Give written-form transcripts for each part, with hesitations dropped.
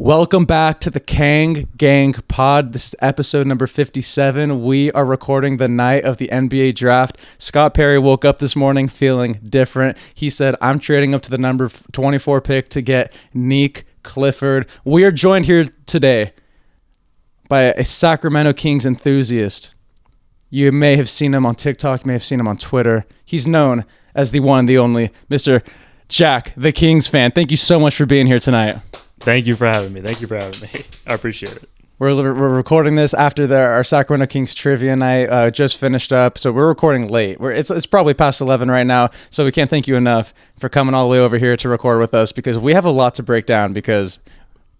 Welcome back to the Kang Gang Pod. This is episode number 57. We are recording the night of the NBA draft. Scott Perry woke up this morning feeling different. He said, I'm trading up to the number 24 pick to get Nick Clifford. We are joined here today by a Sacramento Kings enthusiast. You may have seen him on TikTok, you may have seen him on Twitter. He's known as the one, the only, Mr. JackTheKingsFan. Thank you so much for being here tonight. Thank you for having me. I appreciate it. We're recording this after our Sacramento Kings trivia night just finished up, so we're recording late. It's probably past 11 right now, so we can't thank you enough for coming all the way over here to record with us because we have a lot to break down because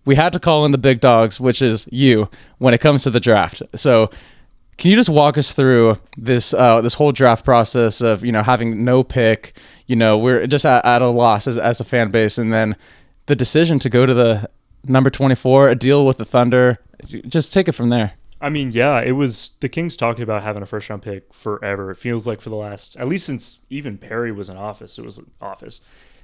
we had to call in the big dogs, which is you, when it comes to the draft. So can you just walk us through this whole draft process of, having no pick, we're just at a loss as a fan base, and then the decision to go to the number 24, a deal with the Thunder. Just take it from there. I mean, yeah, it was the Kings talking about having a first round pick forever. It feels like for the last, at least since even Perry was in office,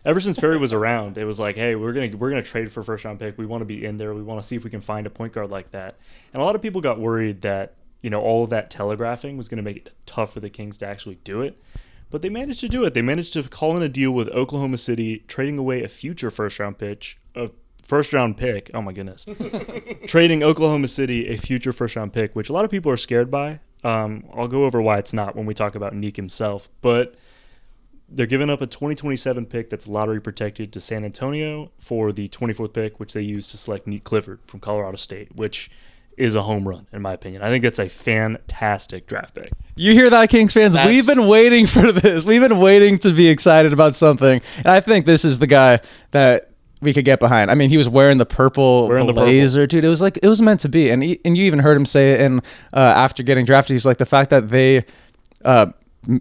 ever since Perry was around, it was like, hey, we're gonna trade for a first round pick. We want to be in there. We want to see if we can find a point guard like that. And a lot of people got worried that all of that telegraphing was going to make it tough for the Kings to actually do it. But they managed to do it. They managed to call in a deal with Oklahoma City, trading away a future first-round pick. Oh, my goodness. Trading Oklahoma City a future first-round pick, which a lot of people are scared by. I'll go over why it's not when we talk about Nique himself. But they're giving up a 2027 pick that's lottery protected to San Antonio for the 24th pick, which they used to select Nick Clifford from Colorado State, which is a home run, in my opinion. I think that's a fantastic draft pick. You hear that, Kings fans? We've been waiting for this. We've been waiting to be excited about something. And I think this is the guy that we could get behind. I mean, he was wearing the purple blazer, dude. It was meant to be. And you even heard him say it in after getting drafted. He's like, the fact that they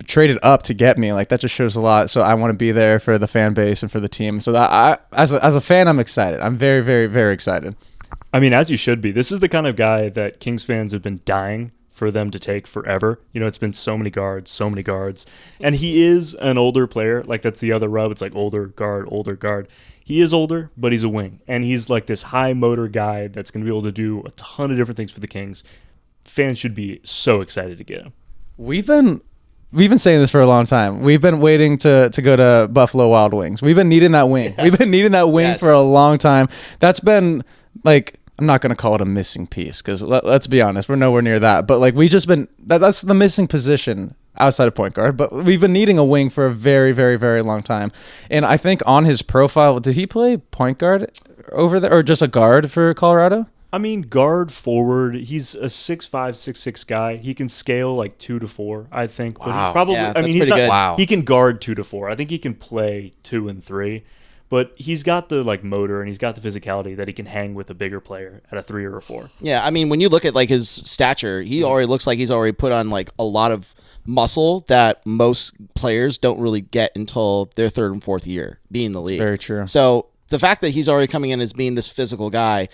traded up to get me, like, that just shows a lot. So I want to be there for the fan base and for the team. So that as a fan, I'm excited. I'm very, very, very excited. I mean, as you should be. This is the kind of guy that Kings fans have been dying for them to take forever. It's been so many guards. And he is an older player. Like, that's the other rub. It's like older guard. He is older, but he's a wing. And he's like this high motor guy that's going to be able to do a ton of different things for the Kings. Fans should be so excited to get him. We've been saying this for a long time. We've been waiting to go to Buffalo Wild Wings. We've been needing that wing. Yes. We've been needing that wing for a long time. That's been, like, I'm not going to call it a missing piece because let's be honest, we're nowhere near that. But, like, that's the missing position outside of point guard. But we've been needing a wing for a very, very, very long time. And I think on his profile, did he play point guard over there or just a guard for Colorado? I mean, guard, forward. He's a 6'5", 6'6" guy. He can scale like 2 to 4, I think. But he's probably. Yeah, he's not. Wow. He can guard 2 to 4. I think he can play 2 and 3. But he's got the motor and he's got the physicality that he can hang with a bigger player at a 3 or a 4. Yeah, I mean, when you look at his stature, he already looks like he's already put on a lot of muscle that most players don't really get until their 3rd and 4th year being in the league. Very true. So the fact that he's already coming in as being this physical guy,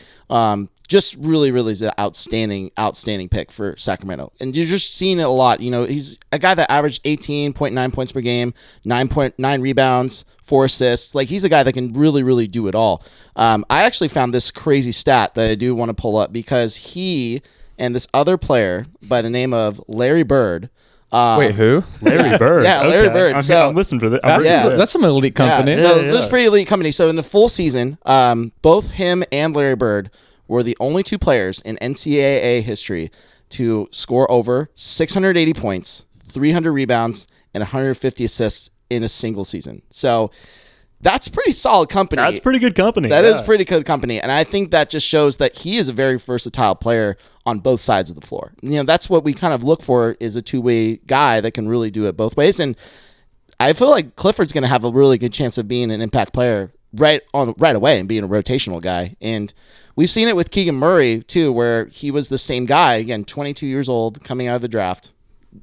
just really, really is an outstanding pick for Sacramento. And you're just seeing it a lot. He's a guy that averaged 18.9 points per game, 9.9 rebounds, 4 assists. Like, he's a guy that can really, really do it all. I actually found this crazy stat that I do want to pull up because he and this other player by the name of Larry Bird. Wait, who? Larry Bird. Yeah, Larry Bird. I'm listening to that. That's some elite company. This is pretty elite company. So in the full season, both him and Larry Bird were the only 2 players in NCAA history to score over 680 points, 300 rebounds, and 150 assists in a single season. So that's pretty solid company. That's pretty good company. That is pretty good company. And I think that just shows that he is a very versatile player on both sides of the floor. That's what we kind of look for, is a two-way guy that can really do it both ways. And I feel like Clifford's going to have a really good chance of being an impact player right away and being a rotational guy. And we've seen it with Keegan Murray too, where he was the same guy, again, 22 years old coming out of the draft.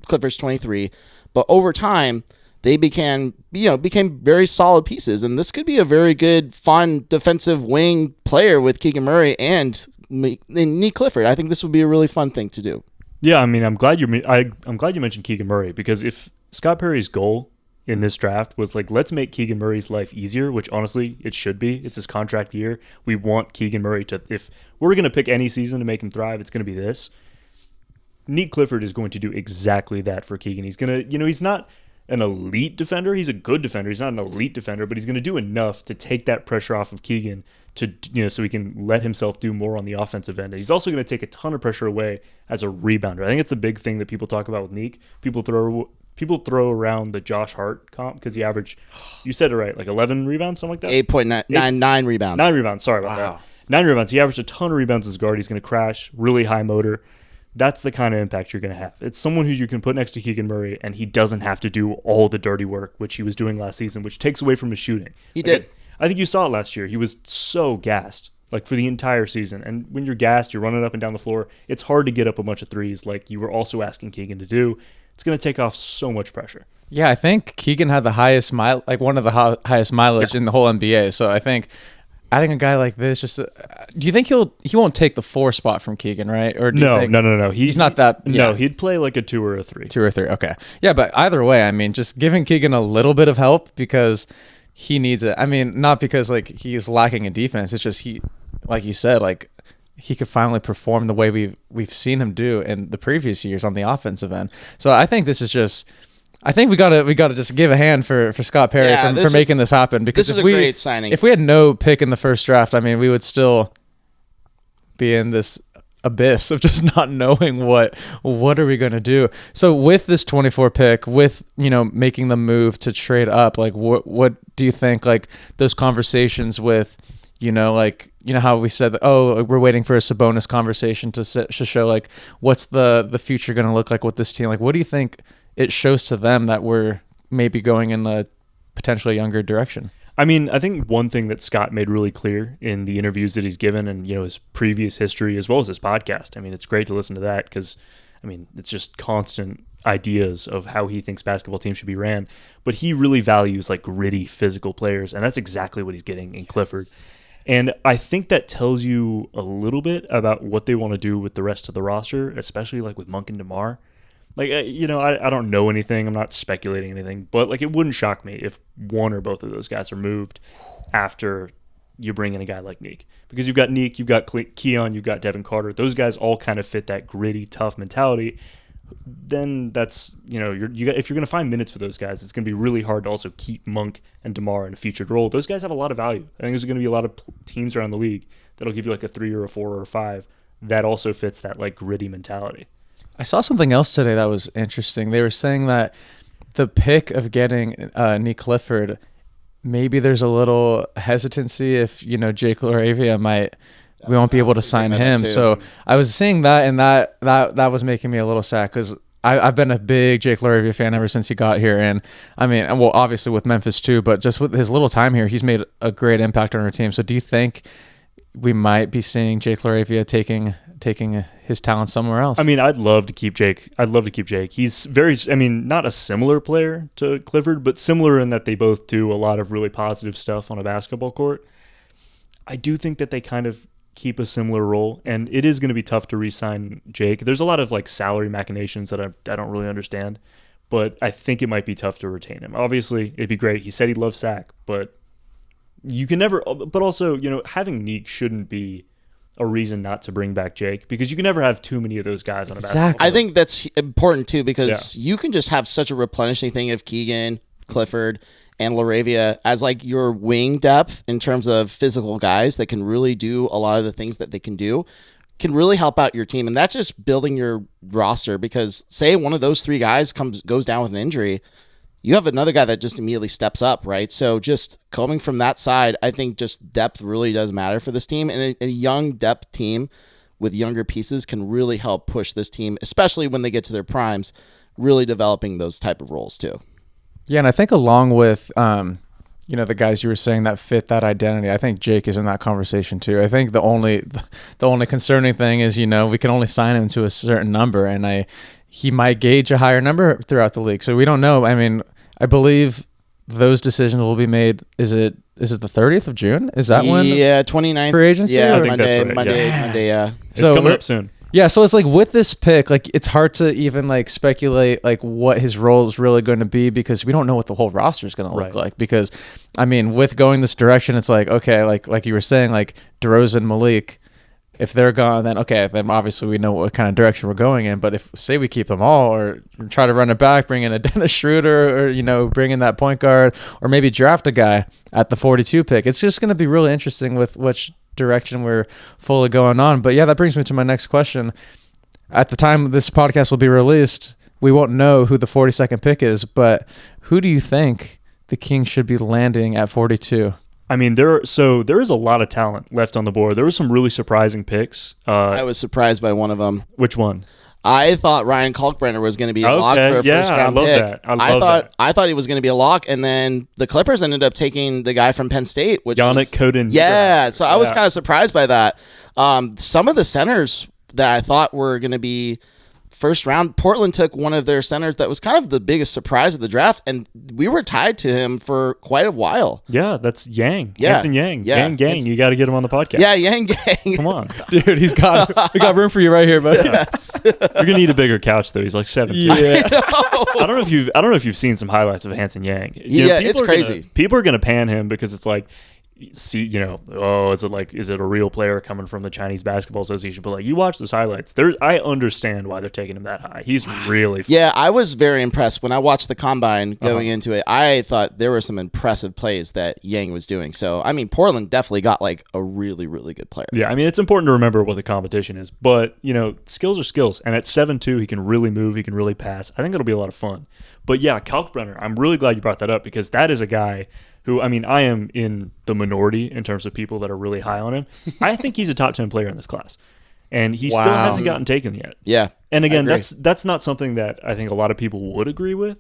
Clifford's 23. But over time, they became very solid pieces. And this could be a very good, fun defensive wing player with Keegan Murray and Nick Clifford. I think this would be a really fun thing to do. Yeah, I mean, I'm glad you mentioned Keegan Murray, because if Scott Perry's goal in this draft was like, let's make Keegan Murray's life easier, which honestly, it should be. It's his contract year. We want Keegan Murray to, if we're going to pick any season to make him thrive, it's going to be this. Nick Clifford is going to do exactly that for Keegan. He's going to, he's not an elite defender. He's a good defender. He's not an elite defender, but he's going to do enough to take that pressure off of Keegan to, so he can let himself do more on the offensive end. And he's also going to take a ton of pressure away as a rebounder. I think it's a big thing that people talk about with Nique. People throw around the Josh Hart comp because he averaged, you said it right, like 11 rebounds, something like that? 8.9 rebounds. 9 rebounds, sorry about that. 9 rebounds. He averaged a ton of rebounds as a guard. He's going to crash, really high motor. That's the kind of impact you're going to have. It's someone who you can put next to Keegan Murray, and he doesn't have to do all the dirty work, which he was doing last season, which takes away from his shooting. He did. I think you saw it last year. He was so gassed, like for the entire season. And when you're gassed, you're running up and down the floor. It's hard to get up a bunch of threes like you were also asking Keegan to do. It's going to take off so much pressure. Yeah, I think Keegan had the highest one of the highest mileage in the whole NBA. So I think adding a guy like this, do you think he won't take the 4 spot from Keegan, right? Or do you think No. He's not that. No, he'd play like a 2 or a 3. 2 or 3. Okay. Yeah, but either way, I mean, just giving Keegan a little bit of help because he needs it. I mean, not because like he's lacking in defense. It's just like you said, like he could finally perform the way we've seen him do in the previous years on the offensive end. So I think this is just. I think we gotta just give a hand for Scott Perry for making this happen, because this is a great signing. If we had no pick in the first draft, I mean, we would still be in this abyss of just not knowing what are we going to do. So with this 24 pick, with making the move to trade up, like what do you think, like those conversations with how we said that, we're waiting for a Sabonis conversation to show like what's the future going to look like with this team, like what do you think it shows to them that we're maybe going in a potentially younger direction? I mean, I think one thing that Scott made really clear in the interviews that he's given and, his previous history as well as his podcast, I mean, it's great to listen to that because, I mean, it's just constant ideas of how he thinks basketball teams should be ran. But he really values like gritty physical players, and that's exactly what he's getting in Clifford. And I think that tells you a little bit about what they want to do with the rest of the roster, especially like with Monk and DeMar. Like, I don't know anything. I'm not speculating anything. But, like, it wouldn't shock me if one or both of those guys are moved after you bring in a guy like Nique. Because you've got Nique, you've got Keon, you've got Devin Carter. Those guys all kind of fit that gritty, tough mentality. Then that's, if you're going to find minutes for those guys, it's going to be really hard to also keep Monk and DeMar in a featured role. Those guys have a lot of value. I think there's going to be a lot of teams around the league that'll give you, like, a 3 or a 4 or a 5 that also fits that, like, gritty mentality. I saw something else today that was interesting. They were saying that the pick of getting Nick Clifford, maybe there's a little hesitancy if, Jake LaRavia we won't be able to sign him. So I was seeing that, and that was making me a little sad because I've been a big Jake LaRavia fan ever since he got here. And I mean, well, obviously with Memphis too, but just with his little time here, he's made a great impact on our team. So do you think we might be seeing Jake LaRavia taking his talent somewhere else? I mean, I'd love to keep Jake. He's not a similar player to Clifford, but similar in that they both do a lot of really positive stuff on a basketball court. I do think that they kind of keep a similar role, and it is going to be tough to re-sign Jake. There's a lot of like salary machinations that I don't really understand, but I think it might be tough to retain him. Obviously, it'd be great. He said he loves Sac, but you can never. But also, having Nique shouldn't be a reason not to bring back Jake, because you can never have too many of those guys on a basketball court. I think that's important too, because you can just have such a replenishing thing of Keegan, Clifford, and LaRavia as like your wing depth in terms of physical guys that can really do a lot of the things that they can do, can really help out your team. And that's just building your roster, because say one of those 3 guys goes down with an injury, you have another guy that just immediately steps up, right? So just coming from that side, I think just depth really does matter for this team. And a young depth team with younger pieces can really help push this team, especially when they get to their primes, really developing those type of roles too. Yeah, and I think along with the guys you were saying that fit that identity, I think Jake is in that conversation too. I think the only concerning thing is, we can only sign him to a certain number, and he might gauge a higher number throughout the league. So we don't know. I mean, I believe those decisions will be made. Is it the 30th of June? Is that when? Yeah, 29th. Free agency? Yeah, I think that's right. Monday. Yeah. It's coming up soon. Yeah, so it's like with this pick, like it's hard to even like speculate like what his role is really going to be because we don't know what the whole roster is going to look like. Because, I mean, with going this direction, it's like okay, like you were saying, like DeRozan, Malik, if they're gone, then okay, then obviously we know what kind of direction we're going in. But if say we keep them all, or try to run it back, bring in a Dennis Schroeder, or bring in that point guard, or maybe draft a guy at the 42 pick, it's just going to be really interesting with which direction we're fully going on. But yeah, that brings me to my next question. At the time this podcast will be released, we won't know who the 42nd pick is, but who do you think the Kings should be landing at 42? I mean, there is a lot of talent left on the board. There were some really surprising picks. I was surprised by one of them. Which one? I thought Ryan Kalkbrenner was going to be a lock for a first round pick. I thought he was going to be a lock, and then the Clippers ended up taking the guy from Penn State, which Yannick Coden. Yeah, so I was kind of surprised by that. Some of the centers that I thought were going to be first round, Portland took one of their centers that was kind of the biggest surprise of the draft, and we were tied to him for quite a while. Yeah, that's Yang. Yeah. Anson Yang. Yeah. Yang Gang. You got to get him on the podcast. Yeah, Yang Gang. Come on. Dude, we got room for you right here, buddy. Yes. You're gonna need a bigger couch though. He's like 7'2". Yeah. I don't know if you've seen some highlights of Hanson Yang. It's crazy. People are gonna pan him because it's like, see, is it a real player coming from the Chinese Basketball Association? But like, you watch those highlights, I understand why they're taking him that high. He's really fun. Yeah, I was very impressed when I watched the combine going into it. I thought there were some impressive plays that Yang was doing. So I mean, Portland definitely got like a really, really good player. Yeah, I mean, it's important to remember what the competition is, but skills are skills. And at 7'2", he can really move, he can really pass. I think it'll be a lot of fun. But yeah, Kalkbrenner, I'm really glad you brought that up because that is a guy who, I mean, I am in the minority in terms of people that are really high on him. I think he's a top 10 player in this class. And he still hasn't gotten taken yet. Yeah. And again, that's not something that I think a lot of people would agree with.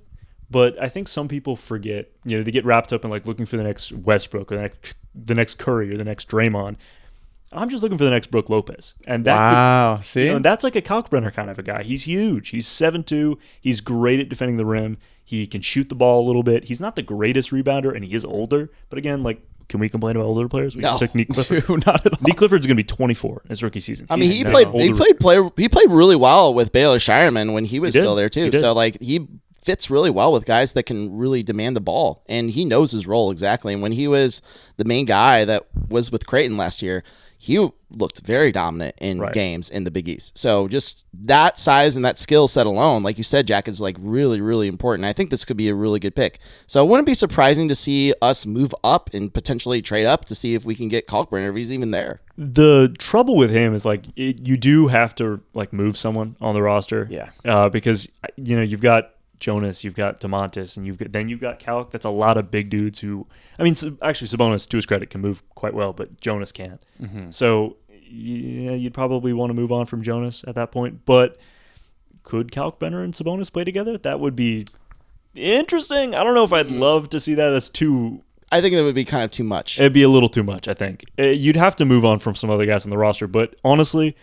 But I think some people forget, they get wrapped up in like looking for the next Westbrook or the next Curry or the next Draymond. I'm just looking for the next Brook Lopez. And that see? And that's like a Kalkbrenner kind of a guy. He's huge. He's 7'2". He's great at defending the rim. He can shoot the ball a little bit. He's not the greatest rebounder, and he is older. But again, like, can we complain about older players? We took Nick Clifford. Dude, not at all. Nick Clifford's going to be 24 in his rookie season. I mean, he played really well with Baylor Shireman when he was still there too. So like he fits really well with guys that can really demand the ball, and he knows his role exactly. And when he was the main guy that was with Creighton last year, he looked very dominant in games in the Big East. So just that size and that skill set alone, like you said, Jack, is like really, really important. I think this could be a really good pick. So it wouldn't be surprising to see us move up and potentially trade up to see if we can get Kalkbrenner if he's even there. The trouble with him is like you do have to like move someone on the roster. Yeah. Because you've got Jonas, you've got DeMontis, and you've got Kalk. That's a lot of big dudes who, I mean, actually Sabonis, to his credit, can move quite well, but Jonas can't. Mm-hmm. So yeah, you'd probably want to move on from Jonas at that point. But could Kalkbrenner and Sabonis play together? That would be interesting. I don't know if I'd love to see that. That's too. I think that would be kind of too much. It'd be a little too much, I think. You'd have to move on from some other guys on the roster. But honestly,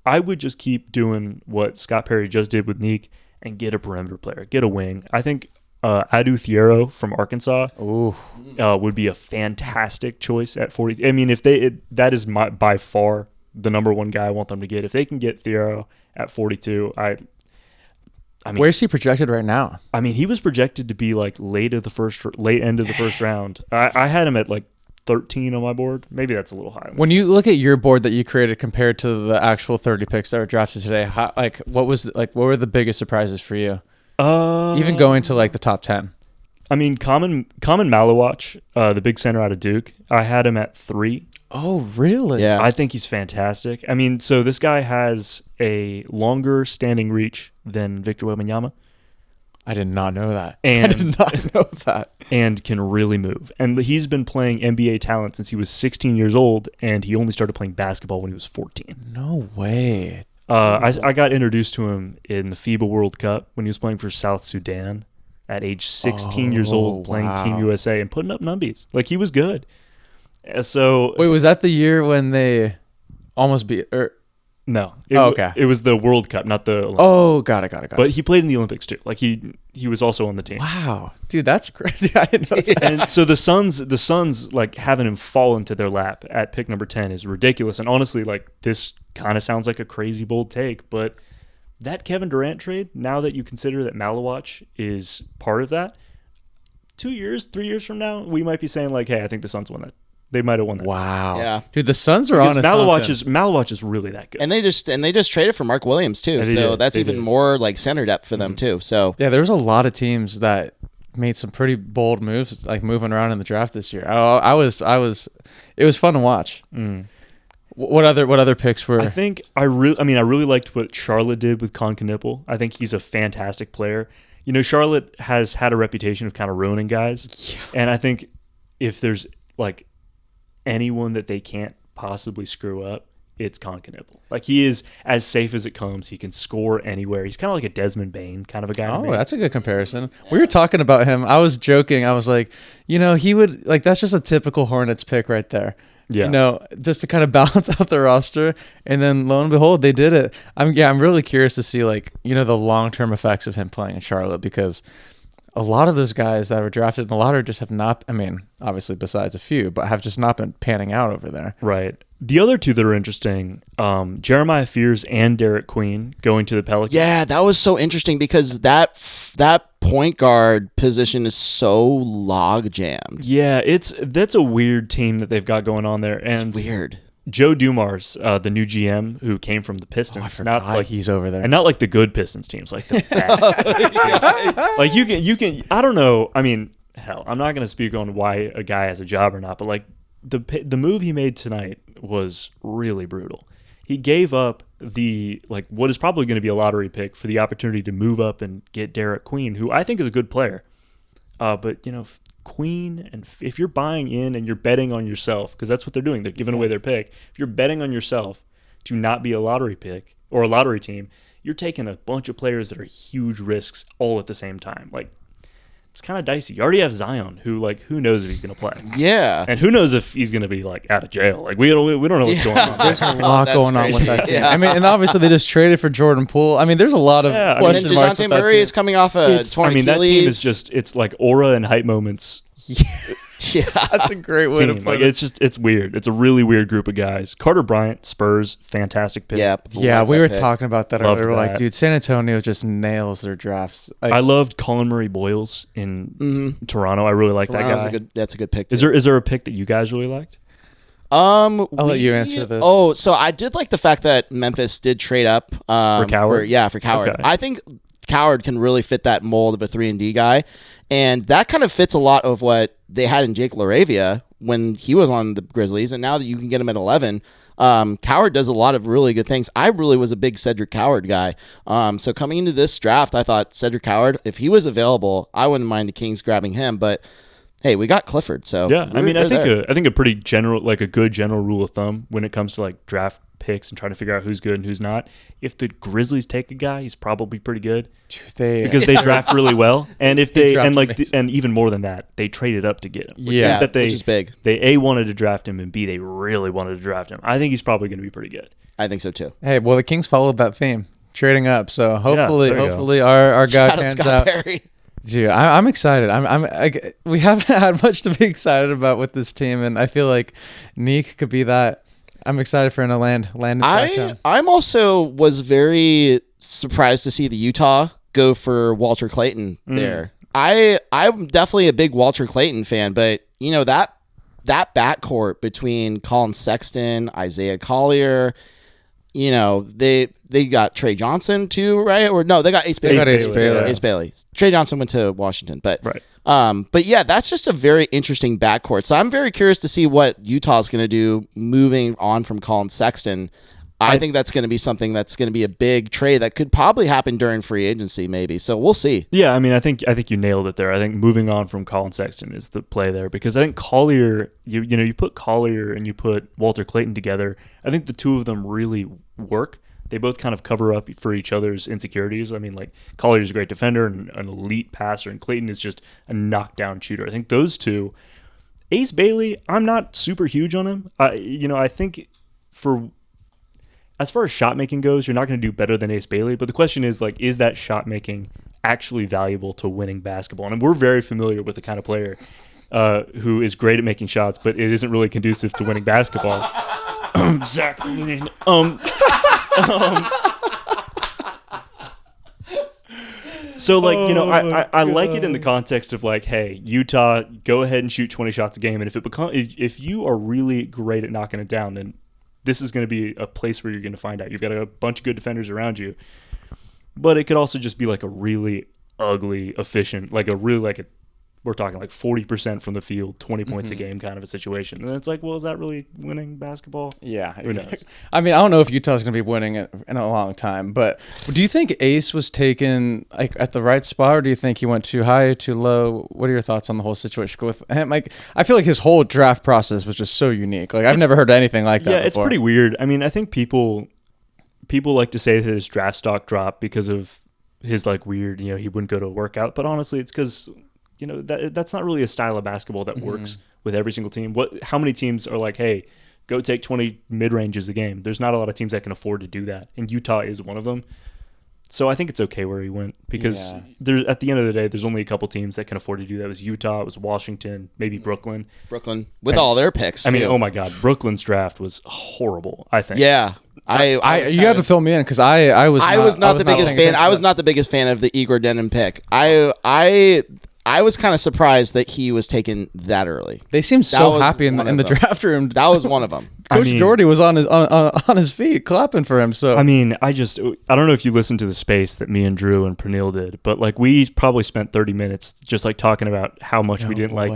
I would just keep doing what Scott Perry just did with Nique and get a perimeter player, get a wing. I think Adu Thiero from Arkansas would be a fantastic choice at 40. I mean, that is by far the number one guy I want them to get. If they can get Thiero at 42, I mean, where's he projected right now? I mean, he was projected to be like late end of the first round. I had him at like 13 on my board. Maybe that's a little high. When you look at your board that you created compared to the actual 30 picks that were drafted today, what were the biggest surprises for you? Even going to like the top 10. I mean, Common Malawach, the big center out of Duke, I had him at 3. Oh, really? Yeah. I think he's fantastic. I mean, so this guy has a longer standing reach than Victor Wembanyama. I did not know that. And, I did not know that. And can really move. And he's been playing NBA talent since he was 16 years old, and he only started playing basketball when he was 14. No way. I got introduced to him in the FIBA World Cup when he was playing for South Sudan at age 16 years old, playing Team USA and putting up numbies. Like, he was good. So wait, was that the year when they almost beat? No. Okay. It was the World Cup, not the Olympics. Oh, got it. But he played in the Olympics too. Like he was also on the team. Wow, dude, that's crazy. I didn't know that. And so the Suns like having him fall into their lap at pick number 10 is ridiculous. And honestly, like this kind of sounds like a crazy bold take, but that Kevin Durant trade, now that you consider that Malawach is part of that, 2 years, 3 years from now, we might be saying like, hey, I think the Suns won that. They might have won that. Wow. Yeah. Dude, the Suns are on a Malawach is really that good. And they just traded for Mark Williams too. So that's even more like center depth for them too. So yeah, there was a lot of teams that made some pretty bold moves, like moving around in the draft this year. It was fun to watch. What other picks were? I really liked what Charlotte did with Con Knipple. I think he's a fantastic player. You know, Charlotte has had a reputation of kind of ruining guys. Yeah. And I think if there's like anyone that they can't possibly screw up, it's Con Knipple. Like, he is as safe as it comes. He can score anywhere. He's kind of like a Desmond Bain kind of a guy. Oh, that's a good comparison. We were talking about him. I was joking. I was like, he would, like, that's just a typical Hornets pick right there. Yeah. Just to kind of balance out the roster. And then lo and behold, they did it. I'm really curious to see, like, the long-term effects of him playing in Charlotte, because a lot of those guys that were drafted in the lottery just have not, obviously besides a few, but have just not been panning out over there. Right. The other two that are interesting, Jeremiah Fears and Derek Queen going to the Pelicans. Yeah, that was so interesting because that point guard position is so log jammed. Yeah, that's a weird team that they've got going on there. And it's weird. Joe Dumars, the new GM who came from the Pistons, I forgot he's over there, and not like the good Pistons teams, like the bad. Like you can. I don't know. Hell, I'm not going to speak on why a guy has a job or not, but like the move he made tonight was really brutal. He gave up what is probably going to be a lottery pick for the opportunity to move up and get Derek Queen, who I think is a good player. But Queen, and if you're buying in and you're betting on yourself, because that's what they're doing, they're giving away their pick. If you're betting on yourself to not be a lottery pick or a lottery team, you're taking a bunch of players that are huge risks all at the same time. Like, it's kind of dicey. You already have Zion, who knows if he's going to play. Yeah. And who knows if he's going to be out of jail. Like, we don't know what's going on. There's a lot going on with that team. Yeah. And obviously they just traded for Jordan Poole. There's a lot of question marks. DeJounte Murray is coming off a torn Achilles. That team is just, it's like aura and hype moments. Yeah, that's a great way to put it. It's weird. It's a really weird group of guys. Carter Bryant, Spurs, fantastic pick. Yeah, we were talking about that earlier. We're like, dude, San Antonio just nails their drafts. I loved Colin Murray Boyles in Toronto. I really like that guy. That's a good pick too. Is there a pick that you guys really liked? I'll let you answer this. Oh, so I did like the fact that Memphis did trade up for Coward. For Coward. Okay. I think Coward can really fit that mold of a 3-and-D guy. And that kind of fits a lot of what they had in Jake LaRavia when he was on the Grizzlies. And now that you can get him at 11, Coward does a lot of really good things. I really was a big Cedric Coward guy. So coming into this draft, I thought Cedric Coward, if he was available, I wouldn't mind the Kings grabbing him. But hey, we got Clifford. So yeah, I think a pretty general, like a good general rule of thumb when it comes to like draft picks and trying to figure out who's good and who's not. If the Grizzlies take a guy, he's probably pretty good because they draft really well. And if they and even more than that, they traded up to get him. Which is big. They wanted to draft him, and B, they really wanted to draft him. I think he's probably going to be pretty good. I think so too. Hey, well, the Kings followed that theme, trading up. So hopefully our guy pans out. Perry. Dude, I'm excited. We haven't had much to be excited about with this team, and I feel like Nique could be that. I'm excited for him to land in Sacktown. I'm also was very surprised to see the Utah go for Walter Clayton there. I'm definitely a big Walter Clayton fan, but that backcourt between Colin Sexton, Isaiah Collier, they got Trey Johnson too, right? Or no, they got Ace Bailey. Ace Bailey. Trey Johnson went to Washington, but right. But yeah, that's just a very interesting backcourt. So I'm very curious to see what Utah's going to do moving on from Colin Sexton. I think that's going to be something that's going to be a big trade that could probably happen during free agency, maybe. So we'll see. Yeah, I think you nailed it there. I think moving on from Colin Sexton is the play there because I think Collier, you put Collier and you put Walter Clayton together. I think the two of them really work. They both kind of cover up for each other's insecurities. Collier's a great defender and an elite passer, and Clayton is just a knockdown shooter. I think those two. Ace Bailey, I'm not super huge on him. I think as far as shot making goes, you're not going to do better than Ace Bailey. But the question is, is that shot making actually valuable to winning basketball? And we're very familiar with the kind of player who is great at making shots, but it isn't really conducive to winning basketball. Zach Levine. So, like, I like it in the context of, like, hey, Utah, go ahead and shoot 20 shots a game. And if you are really great at knocking it down, then this is going to be a place where you're going to find out. You've got a bunch of good defenders around you. But it could also just be, like, a really ugly, efficient, like, we're talking like 40% from the field, 20 points a game kind of a situation. And it's like, well, is that really winning basketball? Yeah. Who knows? I mean, I don't know if Utah's going to be winning it in a long time, but do you think Ace was taken like at the right spot, or do you think he went too high, too low? What are your thoughts on the whole situation with him? Like, I feel like his whole draft process was just so unique. Like, I've never heard anything like that before. It's pretty weird. I mean, I think people like to say that his draft stock dropped because of his like weird, he wouldn't go to a workout, but honestly, it's because that's not really a style of basketball that works with every single team. How many teams are like, hey, go take 20 mid-ranges a game? There's not a lot of teams that can afford to do that, and Utah is one of them. So I think it's okay where he went because at the end of the day, there's only a couple teams that can afford to do that. It was Utah, it was Washington, maybe Brooklyn. With all their picks. I mean, oh my God, Brooklyn's draft was horrible, I think. Yeah. You have to fill me in because I was not the biggest fan. I was not the biggest fan of the Igor Denon pick. I was kind of surprised that he was taken that early. They seemed so happy in the draft room. That was one of them. Coach Jordy was on his feet clapping for him. So I mean, I don't know if you listened to the space that me and Drew and Pernille did, but like we probably spent 30 minutes just like talking about how much we didn't like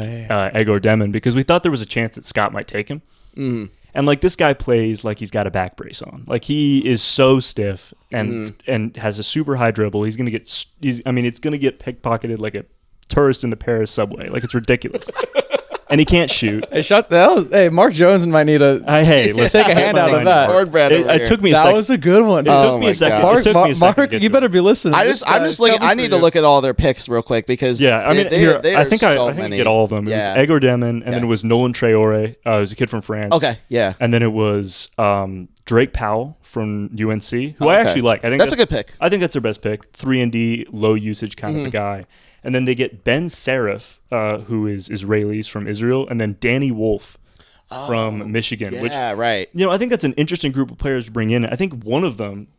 Igor Denon because we thought there was a chance that Scott might take him. Mm. And like this guy plays like he's got a back brace on. Like he is so stiff and has a super high dribble. It's gonna get pickpocketed like a tourist in the Paris subway. Like it's ridiculous. And he can't shoot. Hey, Mark Jones might need to take a hand out of that. It took me a second. That was a good one. It took me a second. Mark, you better be listening. I'm just looking. I need to look at all their picks real quick because I think I get all of them. It was Igor Denon, and then it was Nolan Traore. It was a kid from France. Okay, yeah. And then it was Drake Powell from UNC, who I actually like. I think that's a good pick. I think that's their best pick. 3-and-D, low usage kind of a guy. And then they get Ben Serif, who is Israelis from Israel, and then Danny Wolf from Michigan. Right. I think that's an interesting group of players to bring in. I think one of them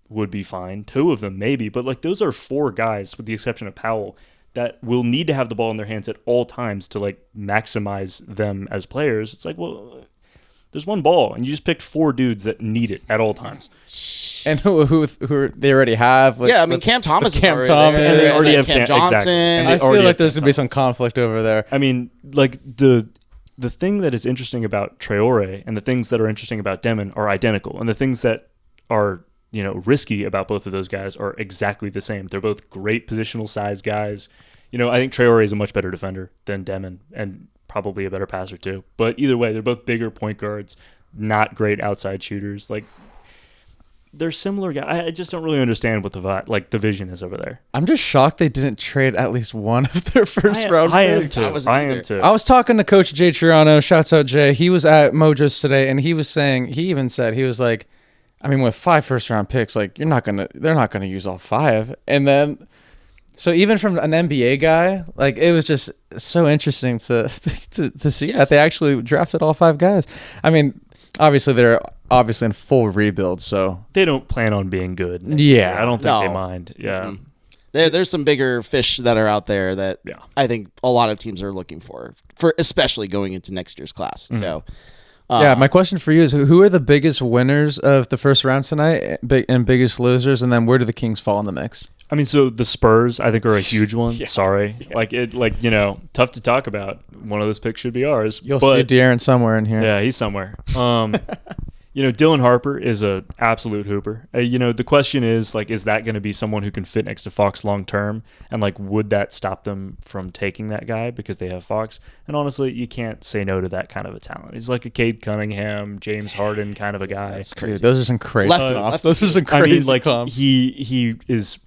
would be fine. Two of them maybe. But like those are four guys, with the exception of Powell, that will need to have the ball in their hands at all times to like maximize them as players. It's like, well, there's one ball, and you just picked four dudes that need it at all times. And who they already have? Cam Thomas is Cam already Thomas. there. And they already have Cam Johnson. Exactly. And I feel like there's going to be some conflict over there. I mean, like the thing that is interesting about Traore and the things that are interesting about Demon are identical, and the things that are risky about both of those guys are exactly the same. They're both great positional size guys. I think Traore is a much better defender than Demon, and probably a better passer too. But either way, they're both bigger point guards, not great outside shooters. Like they're similar guys. I just don't really understand what the vision is over there. I'm just shocked they didn't trade at least one of their first round picks. I am too. I was talking to Coach Jay Triano. Shouts out Jay. He was at Mojo's today, and he was saying, he was like, I mean, with 5 first round picks, like they're not gonna use all 5, and then. So even from an NBA guy, like it was just so interesting to see that they actually drafted all 5 guys. I mean, obviously they're in full rebuild, so they don't plan on being good. Yeah, I don't think they mind. Yeah, mm-hmm. There's some bigger fish that are out there that I think a lot of teams are looking for especially going into next year's class. Mm-hmm. So. My question for you is, who are the biggest winners of the first round tonight and biggest losers, and then where do the Kings fall in the mix? I mean, so the Spurs, I think, are a huge one. Sorry. Yeah. Tough to talk about. One of those picks should be ours. You'll see De'Aaron somewhere in here. Yeah, he's somewhere. Dylan Harper is an absolute hooper. The question is, like, is that going to be someone who can fit next to Fox long term? And, like, would that stop them from taking that guy because they have Fox? And honestly, you can't say no to that kind of a talent. He's like a Cade Cunningham, James Harden kind of a guy. That's crazy. Dude, those are some crazy left. Those are some crazy comps. He is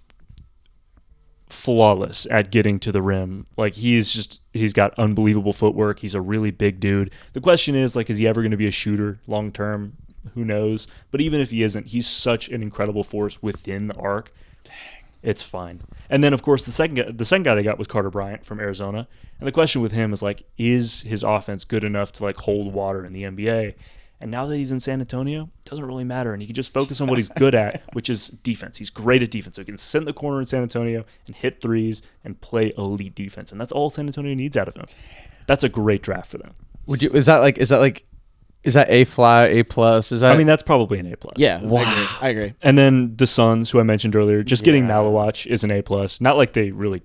flawless at getting to the rim. Like he's got unbelievable footwork. He's a really big dude. The question is, like, is he ever going to be a shooter long term? Who knows? But even if he isn't, he's such an incredible force within the arc. Dang. It's fine. And then, of course, the second guy they got was Carter Bryant from Arizona. And the question with him is, like, is his offense good enough to, like, hold water in the NBA? And now that he's in San Antonio, it doesn't really matter. And he can just focus on what he's good at, which is defense. He's great at defense. So he can sit in the corner in San Antonio and hit threes and play elite defense. And that's all San Antonio needs out of him. That's a great draft for them. Is that A fly, A plus? I mean, that's probably an A plus. Yeah, Wow. I agree. And then the Suns, who I mentioned earlier, just getting Malawach is an A plus. Not like they really,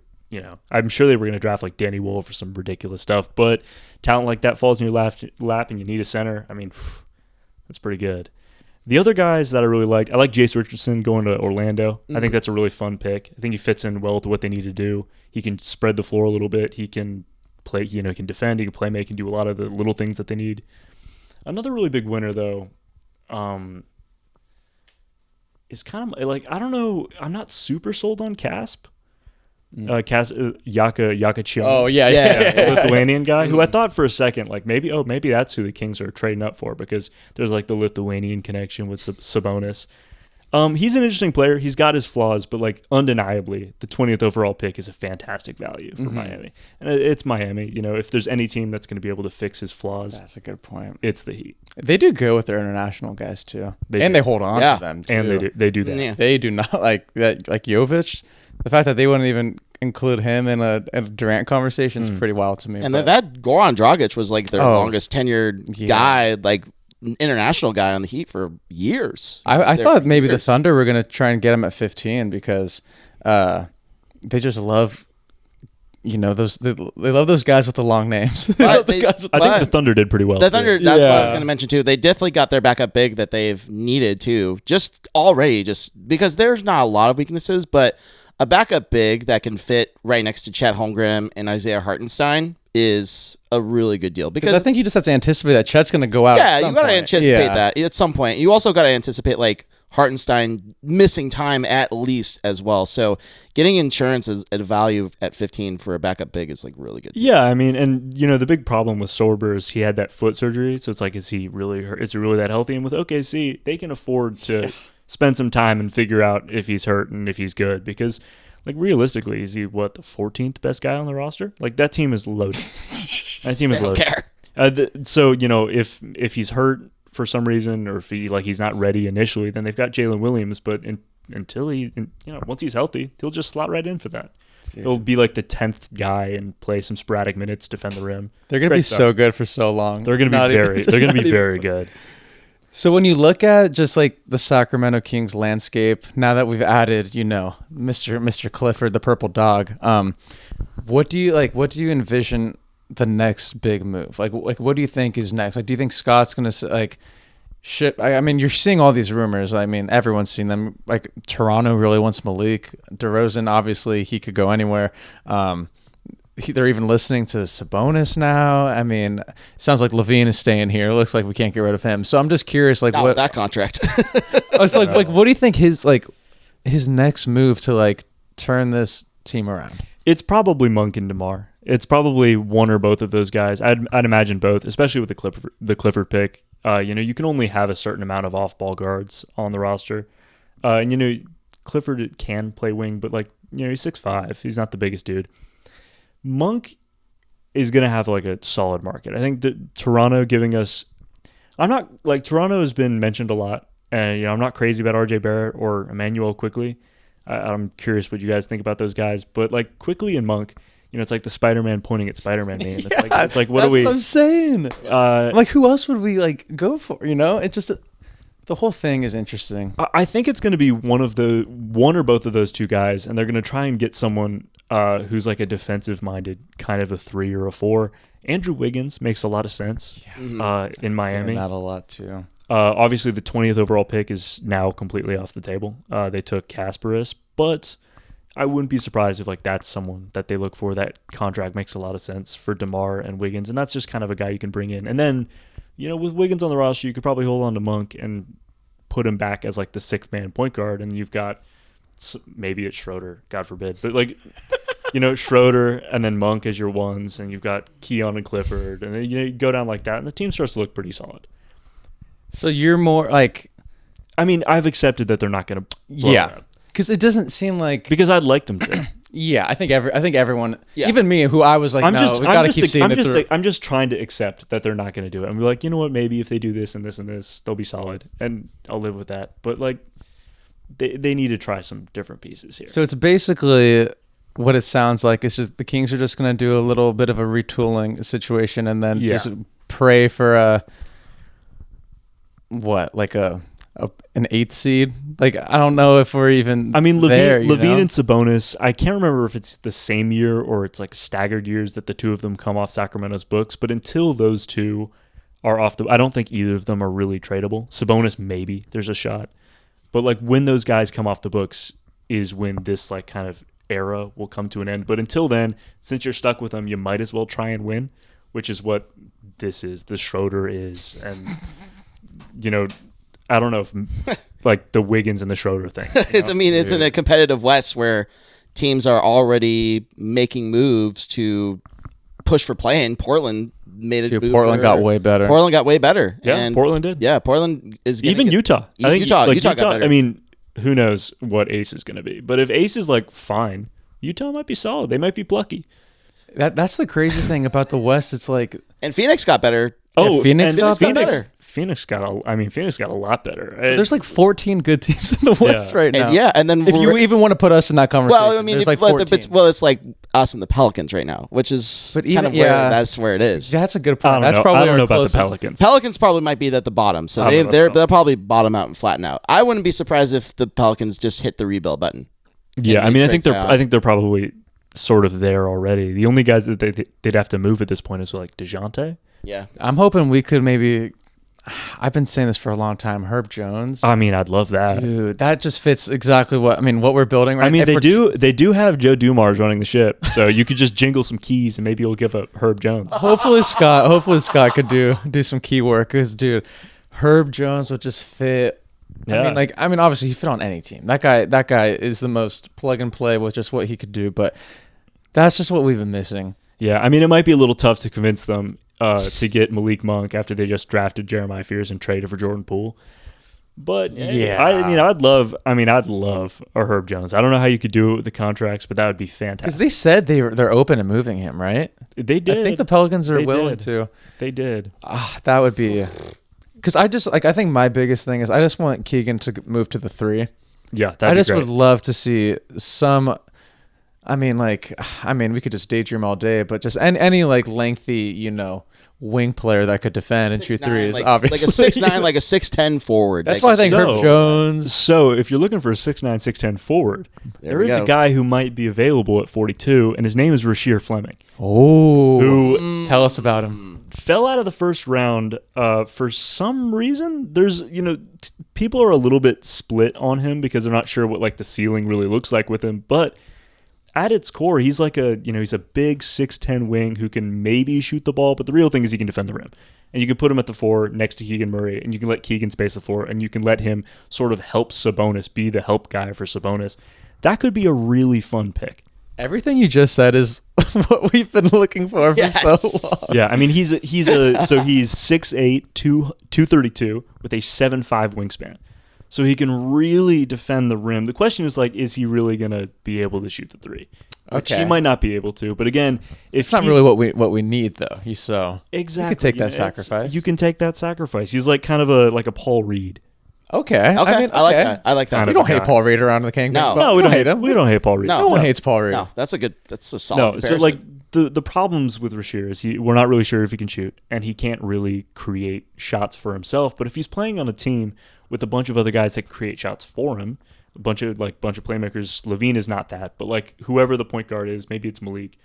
I'm sure they were going to draft like Danny Wolf or some ridiculous stuff, but talent like that falls in your lap and you need a center. I mean, that's pretty good. The other guys that I really liked, I like Jace Richardson going to Orlando. I think that's a really fun pick. I think he fits in well to what they need to do. He can spread the floor a little bit. He can play, he can defend, he can play make, he can do a lot of the little things that they need. Another really big winner, though, is kind of like, I don't know, I'm not super sold on Casp. Yaka Oh, yeah. Lithuanian guy, who I thought for a second, like, maybe that's who the Kings are trading up for, because there's like the Lithuanian connection with Sabonis. He's an interesting player. He's got his flaws, but like undeniably, the 20th overall pick is a fantastic value for Miami. And it's Miami. If there's any team that's going to be able to fix his flaws, That's a good point. it's the Heat. They do go with their international guys too, They and do. they hold on Yeah. to them too. And they do that. Yeah. They do not like that. Like Jovic, the fact that they wouldn't even include him in a Durant conversation is pretty wild to me. And but- that Goran Dragic was like their Oh. longest tenured Yeah. guy, like international guy on the Heat for years. I thought maybe the years. Thunder were going to try and get him at 15 because they just love, they love those guys with the long names. They But love the they- guys with I think the Thunder did pretty well. The too. Thunder, that's what I was Yeah. going to mention too. They definitely got their backup big that they've needed too, just because there's not a lot of weaknesses, but a backup big that can fit right next to Chet Holmgren and Isaiah Hartenstein is a really good deal. Because I Because think you just have to anticipate that Chet's going to go out. yeah, at you some got to point. anticipate Yeah. that at some point. You also got to anticipate like Hartenstein missing time at least as well. So getting insurance at a value at 15 for a backup big is like really good. Yeah, I mean, and the big problem with Sorber is he had that foot surgery, so it's like, is he really hurt? Is he really that healthy? And with OKC, they can afford to spend some time and figure out if he's hurt and if he's good, because like realistically, is he the 14th best guy on the roster? Like that team is loaded. That team is I don't loaded. care. So if he's hurt for some reason, or if he's not ready initially, then they've got Jalen Williams. But once he's healthy, he'll just slot right in for that. He'll be like the 10th guy and play some sporadic minutes, defend the rim. They're going to be so good for so long. They're going to be very good. So when you look at just like the Sacramento Kings landscape, now that we've added, Mr. Clifford, the purple dog, what do you envision the next big move? Like what do you think is next? Like, do you think Scott's going to like ship? I mean, you're seeing all these rumors. I mean, everyone's seen them. Like Toronto really wants Malik. DeRozan, obviously, he could go anywhere. They're even listening to Sabonis now. I mean, it sounds like Levine is staying here. It looks like we can't get rid of him. So I'm just curious, like, Not what with that contract. it's like what do you think his next move to like turn this team around? It's probably Monk and DeMar. It's probably one or both of those guys. I'd imagine both, especially with the Clifford pick. You can only have a certain amount of off-ball guards on the roster. And Clifford can play wing, but he's 6'5". He's not the biggest dude. Monk is going to have like a solid market. I think that Toronto giving us, Toronto has been mentioned a lot, and I'm not crazy about RJ Barrett or Emmanuel Quickly. I'm curious what you guys think about those guys, but like Quickly and Monk, it's like the Spider-Man pointing at Spider-Man meme. It's like what That's do we? what I'm saying. Like, who else would we like go for? It's just the whole thing is interesting. I think it's going to be one or both of those two guys, and they're going to try and get someone who's like a defensive-minded kind of a 3 or a 4. Andrew Wiggins makes a lot of sense in Miami. Not a lot too. Obviously, the 20th overall pick is now completely off the table. They took Kasparis, but I wouldn't be surprised if like that's someone that they look for. That contract makes a lot of sense for DeMar and Wiggins, and that's just kind of a guy you can bring in. And then, with Wiggins on the roster, you could probably hold on to Monk and put him back as like the 6th-man point guard, and you've got maybe it's Schroeder, God forbid, but like Schroeder and then Monk as your ones, and you've got Keon and Clifford, and then you go down like that, and the team starts to look pretty solid. So you're more like, I mean, I've accepted that they're not going to blow it up. because it doesn't seem like Because I'd like them to. Yeah, I think everyone, Yeah. even me, who I was like, we got to keep seeing it through. I'm just trying to accept that they're not going to do it. I'm like, you know what? Maybe if they do this and this and this, they'll be solid, and I'll live with that. But like, they need to try some different pieces here. So it's basically what it sounds like. It's just the Kings are just going to do a little bit of a retooling situation, and then just pray for an 8th seed. Like, I don't know if we're even. I mean, Levine and Sabonis. I can't remember if it's the same year or it's like staggered years that the two of them come off Sacramento's books. But until those two are off I don't think either of them are really tradable. Sabonis, maybe there's a shot, but like when those guys come off the books is when this like kind of era will come to an end. But until then, since you're stuck with them, you might as well try and win, which is what this is. The Schroeder is, and I don't know if like the Wiggins and the Schroeder thing. It's in a competitive West where teams are already making moves to push for play-in. Portland made a move. Portland got way better. Yeah, and Portland did. Yeah, Portland is even Utah. I think Utah got better. I mean, who knows what Ace is going to be? But if Ace is like fine, Utah might be solid. They might be plucky. That's the crazy thing about the West. It's like, and Phoenix got better. Oh, Phoenix got better. Phoenix got a lot better. There's like 14 good teams in the West right now. And then if you even want to put us in that conversation, well, I mean, there's like 14. it's like us and the Pelicans right now, which is kind of where that's where it is. That's a good point. That's probably I don't know about closest. the Pelicans. Pelicans probably might be at the bottom, so they'll probably bottom out and flatten out. I wouldn't be surprised if the Pelicans just hit the rebuild button. Yeah, I mean, I think they're probably sort of there already. The only guys that they'd have to move at this point is like DeJounte. Yeah, I'm hoping we could maybe. I've been saying this for a long time. Herb Jones. I mean, I'd love that. Dude, that just fits exactly what we're building right now. I mean, they do have Joe Dumars running the ship, so you could just jingle some keys and maybe you'll give up Herb Jones. Hopefully Scott could do some key work, because dude, Herb Jones would just fit. Yeah. I mean, obviously he fit on any team. That guy is the most plug and play with just what he could do, but that's just what we've been missing. Yeah, I mean, it might be a little tough to convince them to get Malik Monk after they just drafted Jeremiah Fears and traded for Jordan Poole. But yeah, I'd love a Herb Jones. I don't know how you could do it with the contracts, but that would be fantastic. Because they said they're open to moving him, right? They did. I think the Pelicans are willing to. They did. That would be. Because I think my biggest thing is I just want Keegan to move to the 3. Yeah, that'd be great. would love to see some. I mean, we could just daydream all day, but just any like lengthy, wing player that could defend and shoot threes, obviously. Like a 6'9", like a 6'10" forward. That's why I think Herb Jones. So if you're looking for a 6'9", 6'10" forward, there is a guy who might be available at 42, and his name is Rasheer Fleming. Oh, who tell us about him. Fell out of the first round for some reason. There's, people are a little bit split on him because they're not sure what like the ceiling really looks like with him, but at its core, he's like he's a big 6'10" wing who can maybe shoot the ball, but the real thing is he can defend the rim. And you can put him at the 4 next to Keegan Murray, and you can let Keegan space the floor, and you can let him sort of help Sabonis, be the help guy for Sabonis. That could be a really fun pick. Everything you just said is what we've been looking for so long. Yeah, I mean, he's 6'8", 232 with a 7'5" wingspan. So he can really defend the rim. The question is, like, is he really going to be able to shoot the 3? Which he might not be able to. But again, it's not really what we need, though. Exactly. You could take that sacrifice. You can take that sacrifice. He's like kind of a Paul Reed. Okay. I like that. We don't hate Paul Reed around the Kings. No, we don't hate him. We don't hate Paul Reed. No one hates Paul Reed. No, that's a solid comparison. So like the problems with Rasheer is we're not really sure if he can shoot, and he can't really create shots for himself. But if he's playing on a team with a bunch of other guys that can create shots for him, a bunch of playmakers. Levine is not that, but like whoever the point guard is, maybe it's Malik,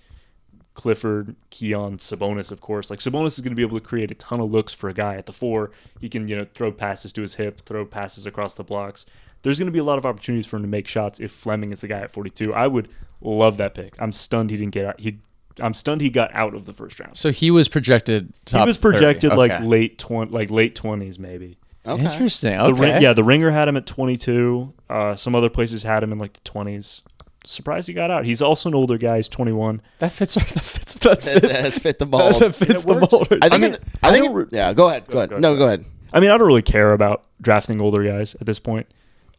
Clifford, Keon, Sabonis, of course. Like Sabonis is going to be able to create a ton of looks for a guy at the 4. He can, throw passes to his hip, throw passes across the blocks. There's going to be a lot of opportunities for him to make shots if Fleming is the guy at 42. I would love that pick. I'm stunned he didn't get out. I'm stunned he got out of the first round. So he was projected top 30. He was projected like late 20s maybe. Okay. Interesting. Okay. The Ringer had him at 22. Some other places had him in like the 20s. Surprised he got out. He's also an older guy. He's 21. That has fit the mold. That fits the mold. I think. Yeah. Go ahead. Go ahead. No, go ahead. I mean, I don't really care about drafting older guys at this point.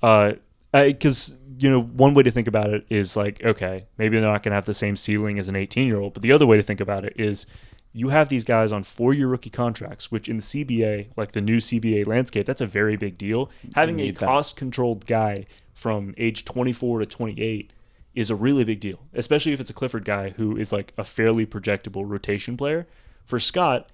I Because one way to think about it is like, okay, maybe they're not going to have the same ceiling as an 18-year-old. But the other way to think about it is you have these guys on 4-year rookie contracts, which in the CBA, like the new CBA landscape, that's a very big deal. Having a cost-controlled guy from age 24 to 28 is a really big deal, especially if it's a Clifford guy who is like a fairly projectable rotation player. For Scott,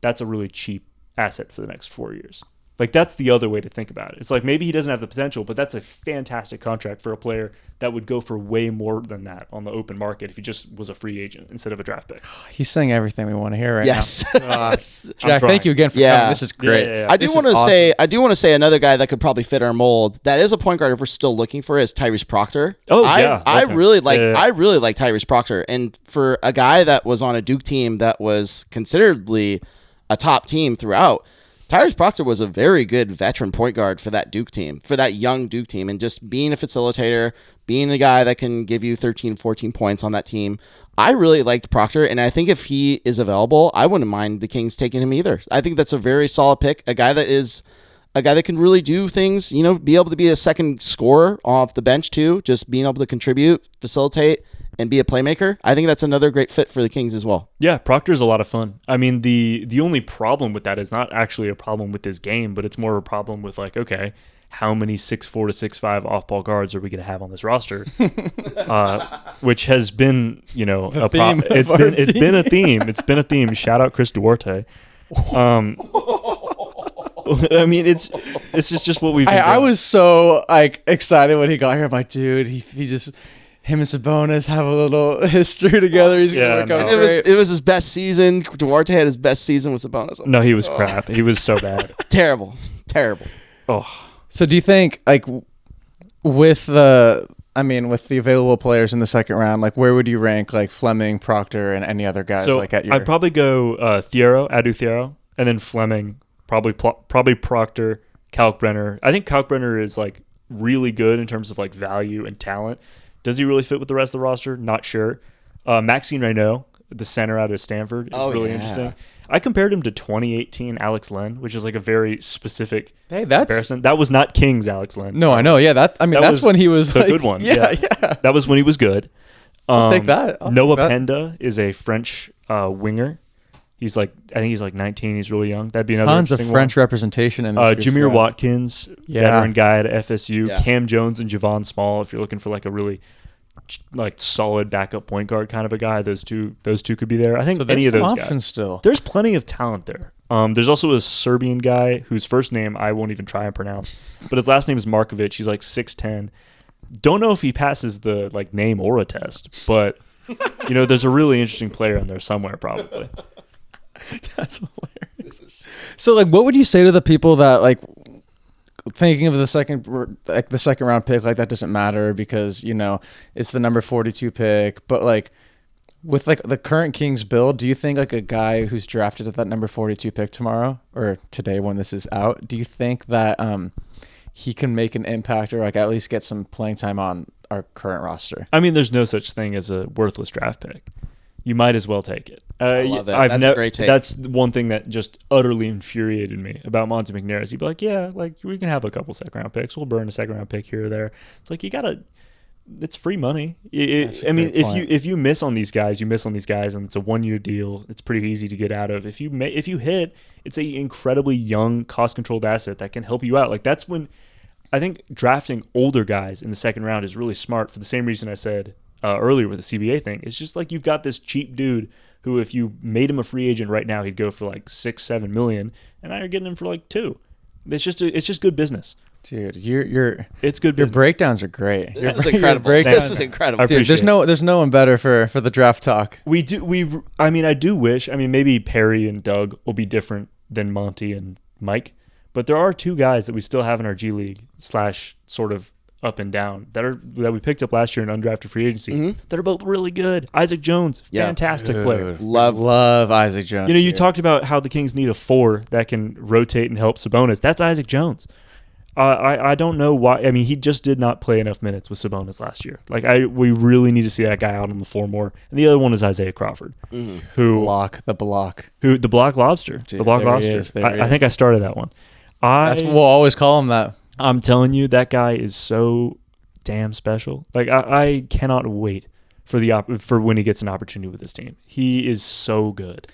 that's a really cheap asset for the next 4 years. Like, that's the other way to think about it. It's like maybe he doesn't have the potential, but that's a fantastic contract for a player that would go for way more than that on the open market if he just was a free agent instead of a draft pick. He's saying everything we want to hear right yes. now. Jack, thank you again for coming. This is great. Yeah. I do want to say another guy that could probably fit our mold. That is a point guard if we're still looking for it, is Tyrese Proctor. I really like Tyrese Proctor, and for a guy that was on a Duke team that was considerably a top team throughout, Tyrese Proctor was a very good veteran point guard for that Duke team, for that young Duke team, and just being a facilitator, being a guy that can give you 13, 14 points on that team. I really liked Proctor, and I think if he is available, I wouldn't mind the Kings taking him either. I think that's a very solid pick, a guy that can really do things, be able to be a second scorer off the bench too, just being able to contribute, facilitate, and be a playmaker. I think that's another great fit for the Kings as well. Yeah, Proctor's a lot of fun. I mean, the only problem with that is not actually a problem with his game, but it's more a problem with like, okay, how many 6'4" to 6'5" off-ball guards are we going to have on this roster? Which has been, it's been a theme. It's been a theme. Shout out Chris Duarte. I mean, it's just what we've. I was so excited when he got here. I'm like, dude, he just. Him and Sabonis have a little history together. He's gonna work out great. It was his best season. Duarte had his best season with Sabonis. No, he was crap. He was so bad. Terrible. Oh. So do you think with the available players in the second round, where would you rank Fleming, Proctor, and any other guys at your? I'd probably go Adu Thiero, and then Fleming, probably Proctor, Kalkbrenner. I think Kalkbrenner is really good in terms of value and talent. Does he really fit with the rest of the roster? Not sure. Maxine Reynaud, the center out of Stanford, is really interesting. I compared him to 2018 Alex Len, which is a very specific comparison. That was not King's Alex Len. No, I know. Yeah, that's when he was the good one. Yeah. That was when he was good. I'll take that. Noah Penda is a French winger. I think he's 19. He's really young. That'd be another tons of French representation in this. Jameer Watkins, veteran guy at FSU. Yeah. Cam Jones and Javon Small. If you're looking for a really solid backup point guard kind of a guy, those two could be there. I think any of those guys. Still, there's plenty of talent there. There's also a Serbian guy whose first name I won't even try and pronounce, but his last name is Markovic. He's 6'10". Don't know if he passes the name aura test, but there's a really interesting player in there somewhere probably. That's hilarious. So, what would you say to the people that thinking of the second round pick that doesn't matter because it's the number 42 pick, but with the current Kings build, do you think a guy who's drafted at that number 42 pick tomorrow or today when this is out, do you think that he can make an impact or at least get some playing time on our current roster? I mean, there's no such thing as a worthless draft pick. You might as well take it. I love it. That's a great take. That's one thing that just utterly infuriated me about Monte McNair. He'd be like, yeah, we can have a couple second-round picks. We'll burn a second-round pick here or there. It's you got to – it's free money. If you miss on these guys, you miss on these guys, and it's a one-year deal. It's pretty easy to get out of. If you hit, it's an incredibly young, cost-controlled asset that can help you out. That's when I think drafting older guys in the second round is really smart for the same reason I said – earlier with the CBA thing. It's just you've got this cheap dude who, if you made him a free agent right now, he'd go for $6-7 million, and now you're getting him for $2 million. It's just good business, dude. It's good. Your breakdowns are great. This is incredible. This is incredible. Dude, there's no one better for the draft talk. I do wish. Maybe Perry and Doug will be different than Monty and Mike, but there are two guys that we still have in our G League / sort of up and down that we picked up last year in undrafted free agency that are both really good. Isaac Jones, fantastic player. Love Isaac Jones. You talked about how the Kings need a 4 that can rotate and help Sabonis. That's Isaac Jones. I don't know why. he just did not play enough minutes with Sabonis last year. We really need to see that guy out on the floor more. And the other one is Isaiah Crawford, the block lobster. Dude, the block lobster. I think I started that one. We'll always call him that. I'm telling you, that guy is so damn special. Like I cannot wait for for when he gets an opportunity with this team. He is so good.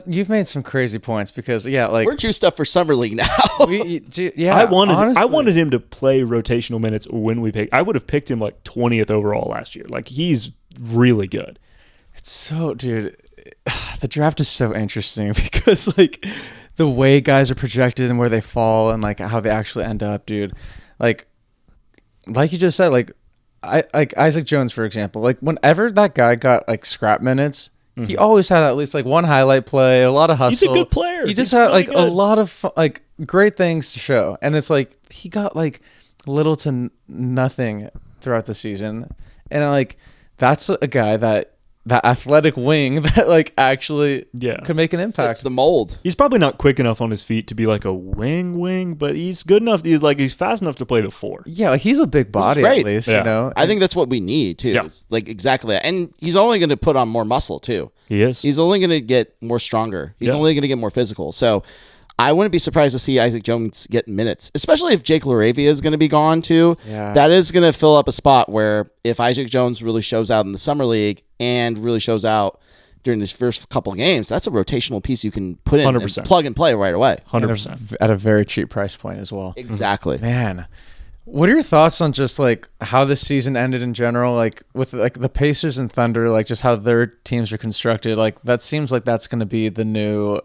You've made some crazy points because like we're juiced up for summer league now. I wanted him to play rotational minutes when we picked. I would have picked him like 20th overall last year. Like he's really good. It's so, dude. The draft is so interesting because like the way guys are projected and where they fall and like how they actually end up, dude. Like you just said, like Isaac Jones, for example. Like whenever that guy got like scrap minutes, he always had at least like one highlight play, a lot of hustle. He's a good player. He just had really like good. A lot of like great things to show, and it's like he got like little to nothing throughout the season, and like that's a guy that athletic wing that like actually could make an impact. That's the mold. He's probably not quick enough on his feet to be like a wing, but he's good enough. He's fast enough to play the 4. Yeah, like he's a big body at least, you know. I think that's what we need too. Yeah. Like exactly that. And he's only going to put on more muscle too. He is. He's only going to get more stronger. He's only going to get more physical. So I wouldn't be surprised to see Isaac Jones get minutes, especially if Jake LaRavia is going to be gone too. Yeah. That is going to fill up a spot where if Isaac Jones really shows out in the summer league and really shows out during this first couple of games, that's a rotational piece you can put in 100%. And plug and play right away. 100%. At a very cheap price point as well. Exactly. Man, what are your thoughts on just like how this season ended in general? Like with like the Pacers and Thunder, like just how their teams are constructed. Like that seems like that's going to be the new,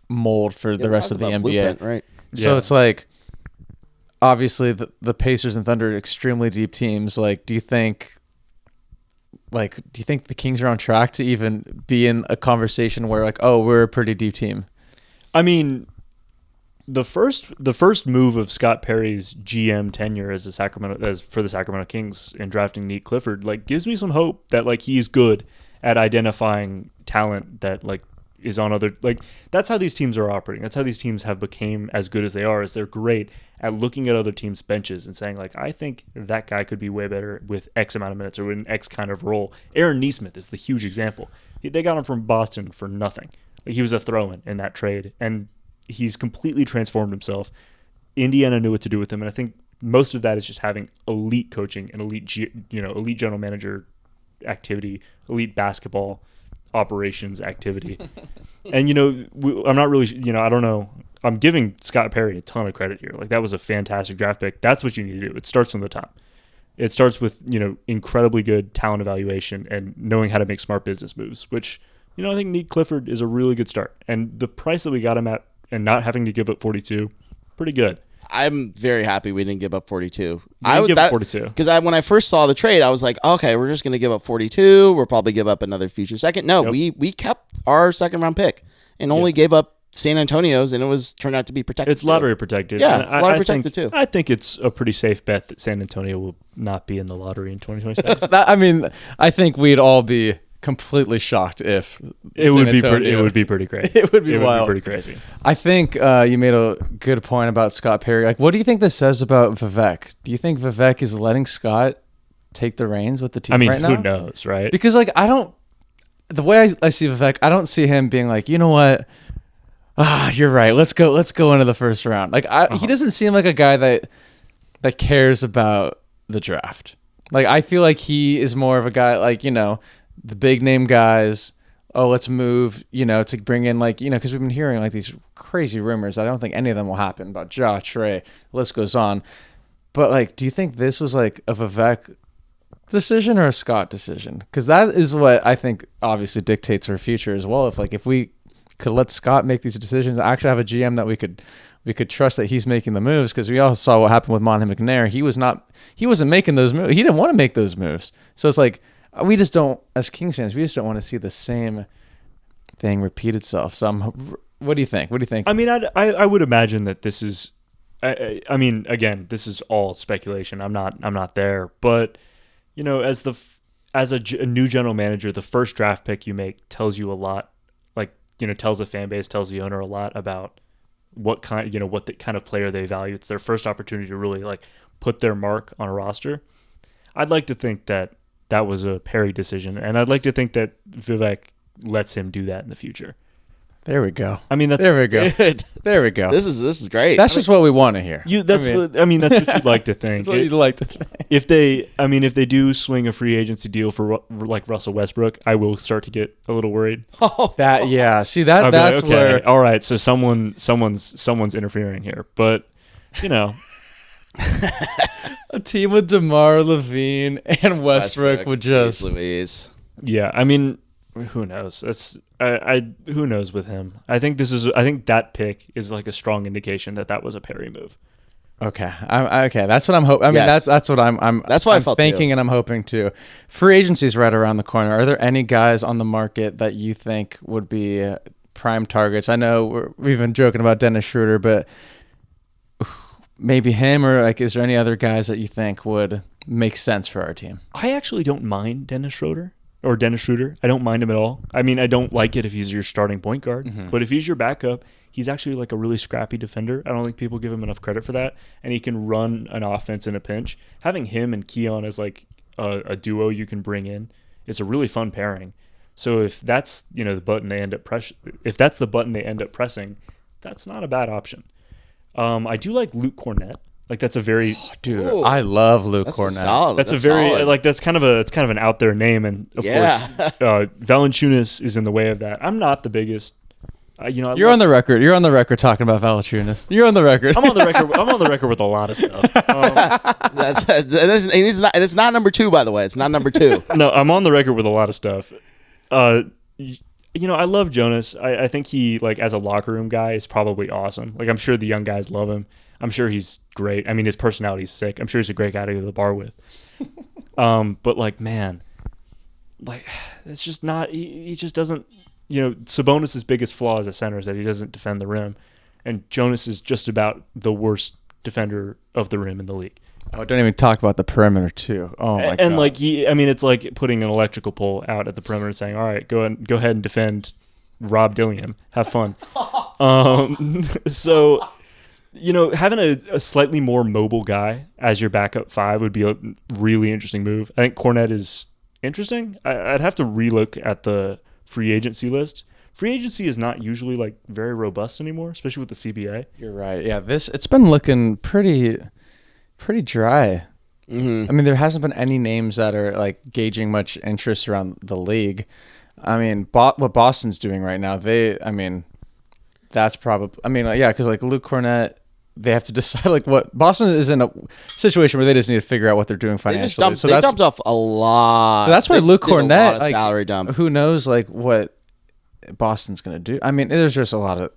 mold for the rest of the NBA, right? So it's like obviously the Pacers and Thunder are extremely deep teams. Like, do you think the Kings are on track to even be in a conversation where like, oh, we're a pretty deep team? I mean, the first move of Scott Perry's GM tenure as for the Sacramento Kings in drafting Nick Clifford like gives me some hope that like he's good at identifying talent that like is on other, like that's how these teams are operating. That's how these teams have became as good as they are, is they're great at looking at other teams' benches and saying like, I think that guy could be way better with X amount of minutes or with an X kind of role. Aaron Nesmith is the huge example. They got him from Boston for nothing. Like he was a throw-in in that trade, and he's completely transformed himself. Indiana knew what to do with him, and I think most of that is just having elite coaching and elite general manager activity, elite basketball operations activity. And I'm not really, I don't know, I'm giving Scott Perry a ton of credit here. Like that was a fantastic draft pick. That's what you need to do. It starts from the top. It starts with incredibly good talent evaluation and knowing how to make smart business moves, which I think Nick Clifford is a really good start. And the price that we got him at and not having to give up 42, pretty good. I'm very happy we didn't give up 42. I would give up 42 because when I first saw the trade, I was like, okay, we're just going to give up 42. We'll probably give up another future second. No, we kept our second round pick and only gave up San Antonio's, and it turned out to be protected. It's lottery protected. Yeah, it's lottery protected too. I think it's a pretty safe bet that San Antonio will not be in the lottery in 2026. I think we'd all be completely shocked if it would be pretty crazy. It would be wild. Be pretty crazy. I think you made a good point about Scott Perry. Like, what do you think this says about Vivek? Do you think Vivek is letting Scott take the reins with the team right now? Who knows, right? Because like the way I see Vivek, I don't see him being like, you know what? You're right. Let's go into the first round. Like he doesn't seem like a guy that cares about the draft. Like I feel like he is more of a guy like, the big name guys, let's move, to bring in like, because we've been hearing like these crazy rumors. I don't think any of them will happen about Ja, Trey, the list goes on. But like, do you think this was like a Vivek decision or a Scott decision? Because that is what I think obviously dictates our future as well. If we could let Scott make these decisions, actually have a GM that we could trust that he's making the moves, because we all saw what happened with Monte McNair. He wasn't making those moves. He didn't want to make those moves. So it's like, we just don't, as Kings fans, we just don't want to see the same thing repeat itself. So what do you think? I mean, I would imagine that this is, I mean, again, this is all speculation. I'm not there, but as a new general manager, the first draft pick you make tells you a lot. Like, tells the fan base, tells the owner a lot about what kind of player they value. It's their first opportunity to really like put their mark on a roster. I'd like to think that was a Perry decision, and I'd like to think that Vivek lets him do that in the future. There we go. I mean, there we go. Dude, There we go. this is great. That's just what we want to hear. That's what you'd like to think. That's what you'd like to think. If they do swing a free agency deal for like Russell Westbrook, I will start to get a little worried. See that that's okay, where. All right, so someone's interfering here, but you know, A team with DeMar, Levine, and Westbrook would just. Louise. yeah. I mean, who knows? Who knows with him? I think that pick is like a strong indication that was a Perry move. Okay, okay. That's what I'm hoping. I mean, Yes. that's what I'm. That's what I I'm felt thinking, too. and I'm hoping too. Free agency's right around the corner. Are there any guys on the market that you think would be prime targets? I know we've been joking about Dennis Schroeder, but maybe him, or like, is there any other guys that you think would make sense for our team? I actually don't mind Dennis Schroeder. I don't mind him at all. I mean, I don't like it if he's your starting point guard, but if he's your backup, he's actually like a really scrappy defender. I don't think people give him enough credit for that, and he can run an offense in a pinch. Having him and Keon as like a duo you can bring in is a really fun pairing. So if that's the button they end up pressing, that's not a bad option. I do like Luke Cornett. Like that's a very Dude, Ooh. I love Luke That's Cornett. solid. that's a very solid. like that's kind of an out there name, and of Yeah. course Valanciunas is in the way of that. I'm not the biggest. You're on the record. You're on the record talking about Valanciunas. You're on the record. I'm on the record with a lot of stuff. It's not number 2, by the way. It's not number 2. No, I'm on the record with a lot of stuff. I love Jonas. I think he, like, as a locker room guy, is probably awesome. Like, I'm sure the young guys love him. I'm sure he's great. I mean, his personality's sick. I'm sure he's a great guy to go to the bar with. But, like, man, like, it's just not. He just doesn't. Sabonis' biggest flaw as a center is that he doesn't defend the rim, and Jonas is just about the worst defender of the rim in the league. Oh, don't even talk about the perimeter too. Oh my god. And like it's like putting an electrical pole out at the perimeter and saying, "All right, go ahead and defend Rob Dillingham. Have fun." So, having a slightly more mobile guy as your backup 5 would be a really interesting move. I think Cornette is interesting. I'd have to relook at the free agency list. Free agency is not usually like very robust anymore, especially with the CBA. You're right. Yeah, it's been looking pretty dry. Mm-hmm. I mean, there hasn't been any names that are like gauging much interest around the league. I mean, what Boston's doing right now, that's probably. I mean, because like Luke Cornett, they have to decide like what Boston is in a situation where they just need to figure out what they're doing financially. They dumped off a lot. So that's why Luke Cornett, a lot of like, salary dump. Who knows like what Boston's gonna do? I mean, there's a lot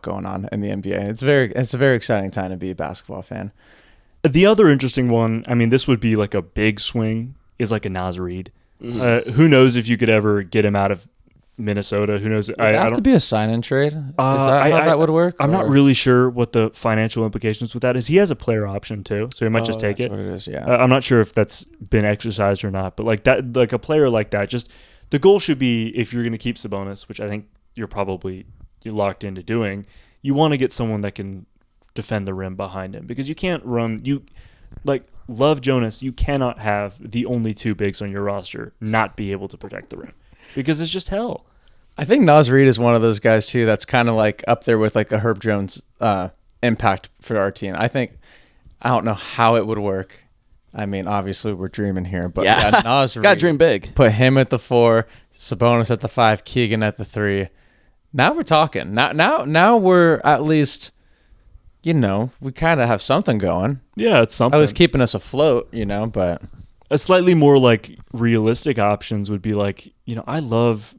going on in the NBA. It's a very exciting time to be a basketball fan. The other interesting one, I mean, this would be like a big swing, is like a Naz Reid. Mm-hmm. Who knows if you could ever get him out of Minnesota? Who knows? Would it have to be a sign and trade? Is that how that would work? I'm not really sure what the financial implications with that is. He has a player option too, so he might just take it. What it is, yeah. I'm not sure if that's been exercised or not, but like that, like a player like that, just the goal should be, if you're going to keep Sabonis, which I think you're locked into doing, you want to get someone that can defend the rim behind him, because you can't run. Love Jonas, you cannot have the only 2 bigs on your roster not be able to protect the rim, because it's just hell. I think Naz Reid is one of those guys too that's kind of like up there with like a Herb Jones impact for our team. I don't know how it would work. I mean, obviously we're dreaming here, but yeah Naz Reid, gotta dream big. Put him at the 4, Sabonis at the 5, Keegan at the 3. Now we're talking. Now we're at least, we kind of have something going. Yeah, it's something. I was keeping us afloat, but A slightly more like realistic options would be like, I love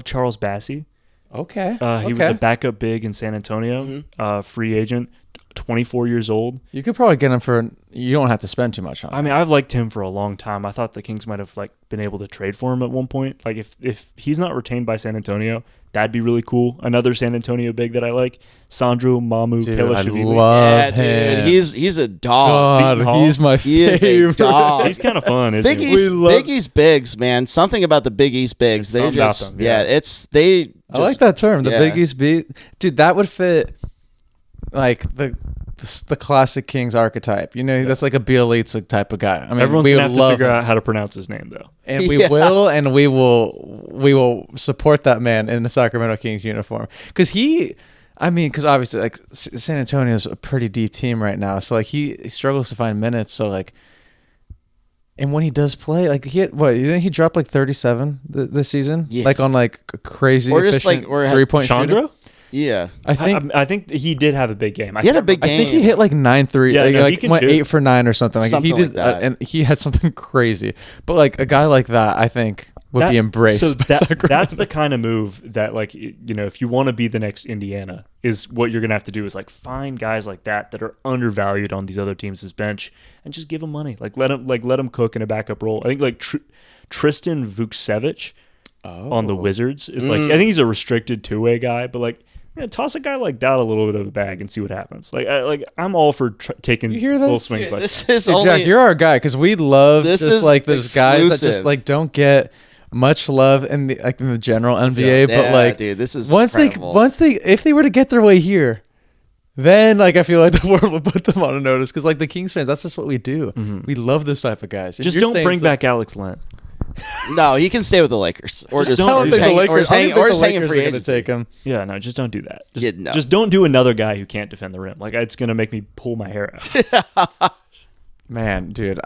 Charles Bassey. Okay. He was a backup big in San Antonio, free agent, 24 years old. You could probably get him you don't have to spend too much on him. I mean, I've liked him for a long time. I thought the Kings might have like been able to trade for him at one point. Like if he's not retained by San Antonio, that'd be really cool. Another San Antonio big that I like, Sandro Mamu Kelashvili. I love him. Dude, he's a dog. God, he's my favorite. He is a dog. He's kind of fun, isn't Big he? East bigs, man. Something about the Big East bigs. They're something about just them, I like that term, the yeah. Big East beat. Dude, that would fit like the classic Kings archetype. You know, that's like a Bielitsa type of guy. I mean, Everyone's we gonna have to figure him. out how to pronounce his name though. And we will, and we will support that man in the Sacramento Kings uniform because because obviously like San Antonio is a pretty deep team right now, so like he struggles to find minutes. So like, and when he does play, like didn't he drop like 37 this season? Yeah. Like on like a crazy Or just like 3-point Chandra? Yeah, I think he did have a big game. He had a big game. I think he hit like 9-3. Yeah, no, he like can went shoot. 8 for 9 or something. Like Something he did, like that. and he had something crazy. But like a guy like that, I think would be embraced. So by Sacramento. that's the kind of move that, like, you know, if you want to be the next Indiana, is what you're gonna have to do is like find guys like that are undervalued on these other teams' bench and just give them money. Like let them cook in a backup role. I think like Tristan Vukcevic on the Wizards is like, I think he's a restricted 2-way guy, but like. Yeah, toss a guy like that a little bit of a bag and see what happens. Like, I'm all for taking little swings like this that. is Hey, only Jack, you're our guy because we love This just is like those guys that exclusive. just like don't get much love in the general NBA. Yeah, But like, dude, this is once incredible. if they were to get their way here, then like I feel like the world would put them on a notice because like the Kings fans, that's just what we do. We love this type of guys. And Just you're don't saying bring back Alex Len. No, he can stay with the Lakers or just I don't think the hang, Lakers. I don't think or the just hang in Lakers free are going to agency. take him. Yeah, no, just don't do that. Just, Yeah, no. just don't do another guy who can't defend the rim. Like, it's gonna make me pull my hair out. Man, dude,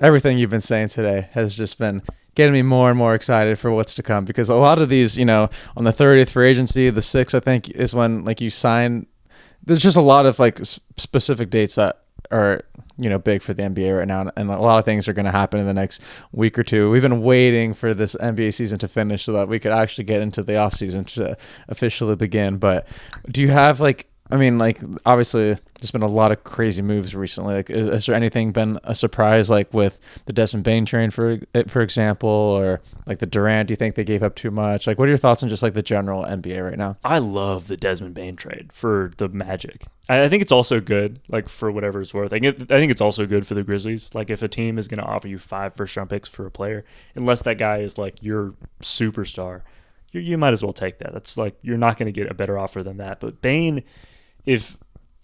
everything you've been saying today has just been getting me more and more excited for what's to come because a lot of these, you know, on the 30th free agency, the 6th, I think, is when like you sign. There's just a lot of like specific dates that are, you know, big for the NBA right now, and a lot of things are going to happen in the next week or two. We've been waiting for this NBA season to finish so that we could actually get into the off season to officially begin. But do you have like? I mean, like, obviously, there's been a lot of crazy moves recently. Like, has there anything been a surprise, like with the Desmond Bane trade, for example, or like the Durant? Do you think they gave up too much? Like, what are your thoughts on just like the general NBA right now? I love the Desmond Bane trade for the Magic. I think it's also good, like, for whatever it's worth. I think it's also good for the Grizzlies. Like, if a team is going to offer you 5 first-round picks for a player, unless that guy is like your superstar, you might as well take that. That's like, you're not going to get a better offer than that. But Bane, if,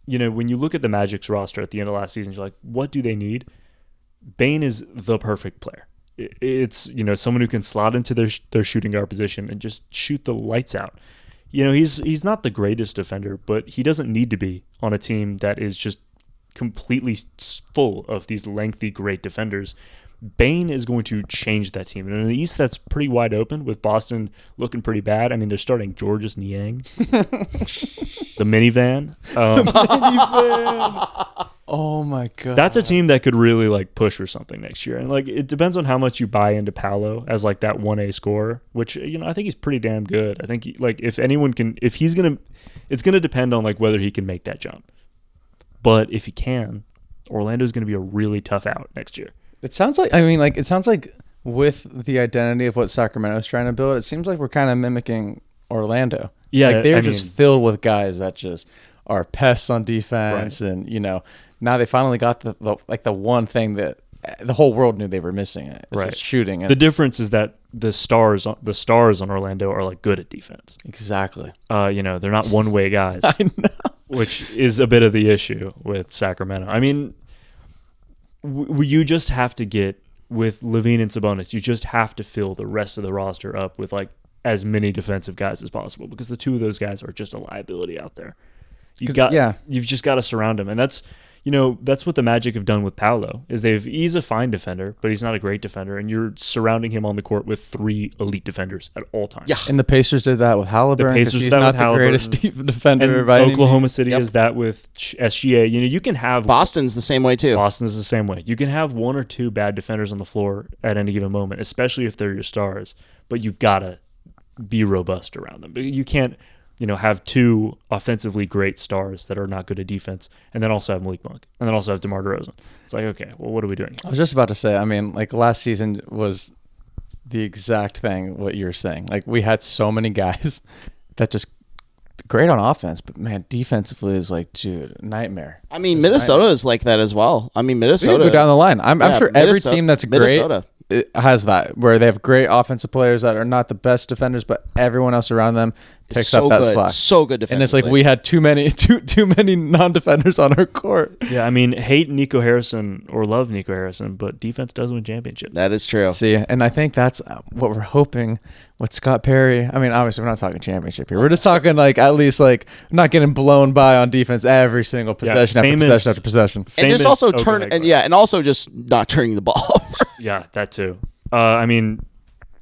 you know, when you look at the Magic's roster at the end of last season, you're like, what do they need? Bane is the perfect player. It's, you know, someone who can slot into their shooting guard position and just shoot the lights out. You know, he's not the greatest defender, but he doesn't need to be on a team that is just completely full of these lengthy, great defenders. Bane is going to change that team. And in the East, that's pretty wide open with Boston looking pretty bad. I mean, they're starting Georges Niang, the minivan. Oh my god, That's a team that could really like push for something next year. And like, it depends on how much you buy into Paolo as like that 1A scorer, which, you know, I think he's pretty damn good. I think like if he's going to, it's going to depend on like whether he can make that jump. But if he can, Orlando's going to be a really tough out next year. It sounds like, I mean, like, it sounds like with the identity of what Sacramento's trying to build, it seems like we're kind of mimicking Orlando. Yeah, like they're I just mean, filled with guys that just are pests on defense, Right. and you know, now they finally got the one thing that the whole world knew they were missing. It's Right. just shooting. And the difference is that the stars on Orlando are like good at defense. exactly. You know, they're not one-way guys, I know. which is a bit of the issue with Sacramento. I mean, you just have to get with Levine and Sabonis. You just have to fill the rest of the roster up with like as many defensive guys as possible because the two of those guys are just a liability out there. You've just got to surround him, and that's, you know, that's what the Magic have done with Paolo. He's a fine defender, but he's not a great defender, and you're surrounding him on the court with 3 elite defenders at all times. Yeah. And the Pacers did that with Halliburton. The 'cause Pacers she's did that not with the greatest defender And by any Oklahoma means. City Yep. is that with SGA. You know, you can have Boston's the same way too. Boston's the same way. You can have 1 or 2 bad defenders on the floor at any given moment, especially if they're your stars, but you've got to be robust around them. You can't, you know, have 2 offensively great stars that are not good at defense and then also have Malik Monk and then also have DeMar DeRozan. It's like, okay, well, what are we doing I here? was just about to say, I mean, like last season was the exact thing what you're saying. Like we had so many guys that just great on offense, but man, defensively is like, dude, nightmare. I mean, Minnesota is like that as well. I mean, We could Minnesota. go down the line. I'm sure every Minnesota- team that's great Minnesota. it has that where they have great offensive players that are not the best defenders, but everyone else around them picks up that slack. So good defensively. And it's like we had too many non-defenders on our court. Yeah, I mean, hate Nico Harrison or love Nico Harrison, but defense does win championships. That is true. See, and I think that's what we're hoping with Scott Perry. I mean, obviously we're not talking championship here. We're just talking like at least like not getting blown by on defense every single possession after possession after possession. And just also and also just not turning the ball over. Yeah, that too. I mean,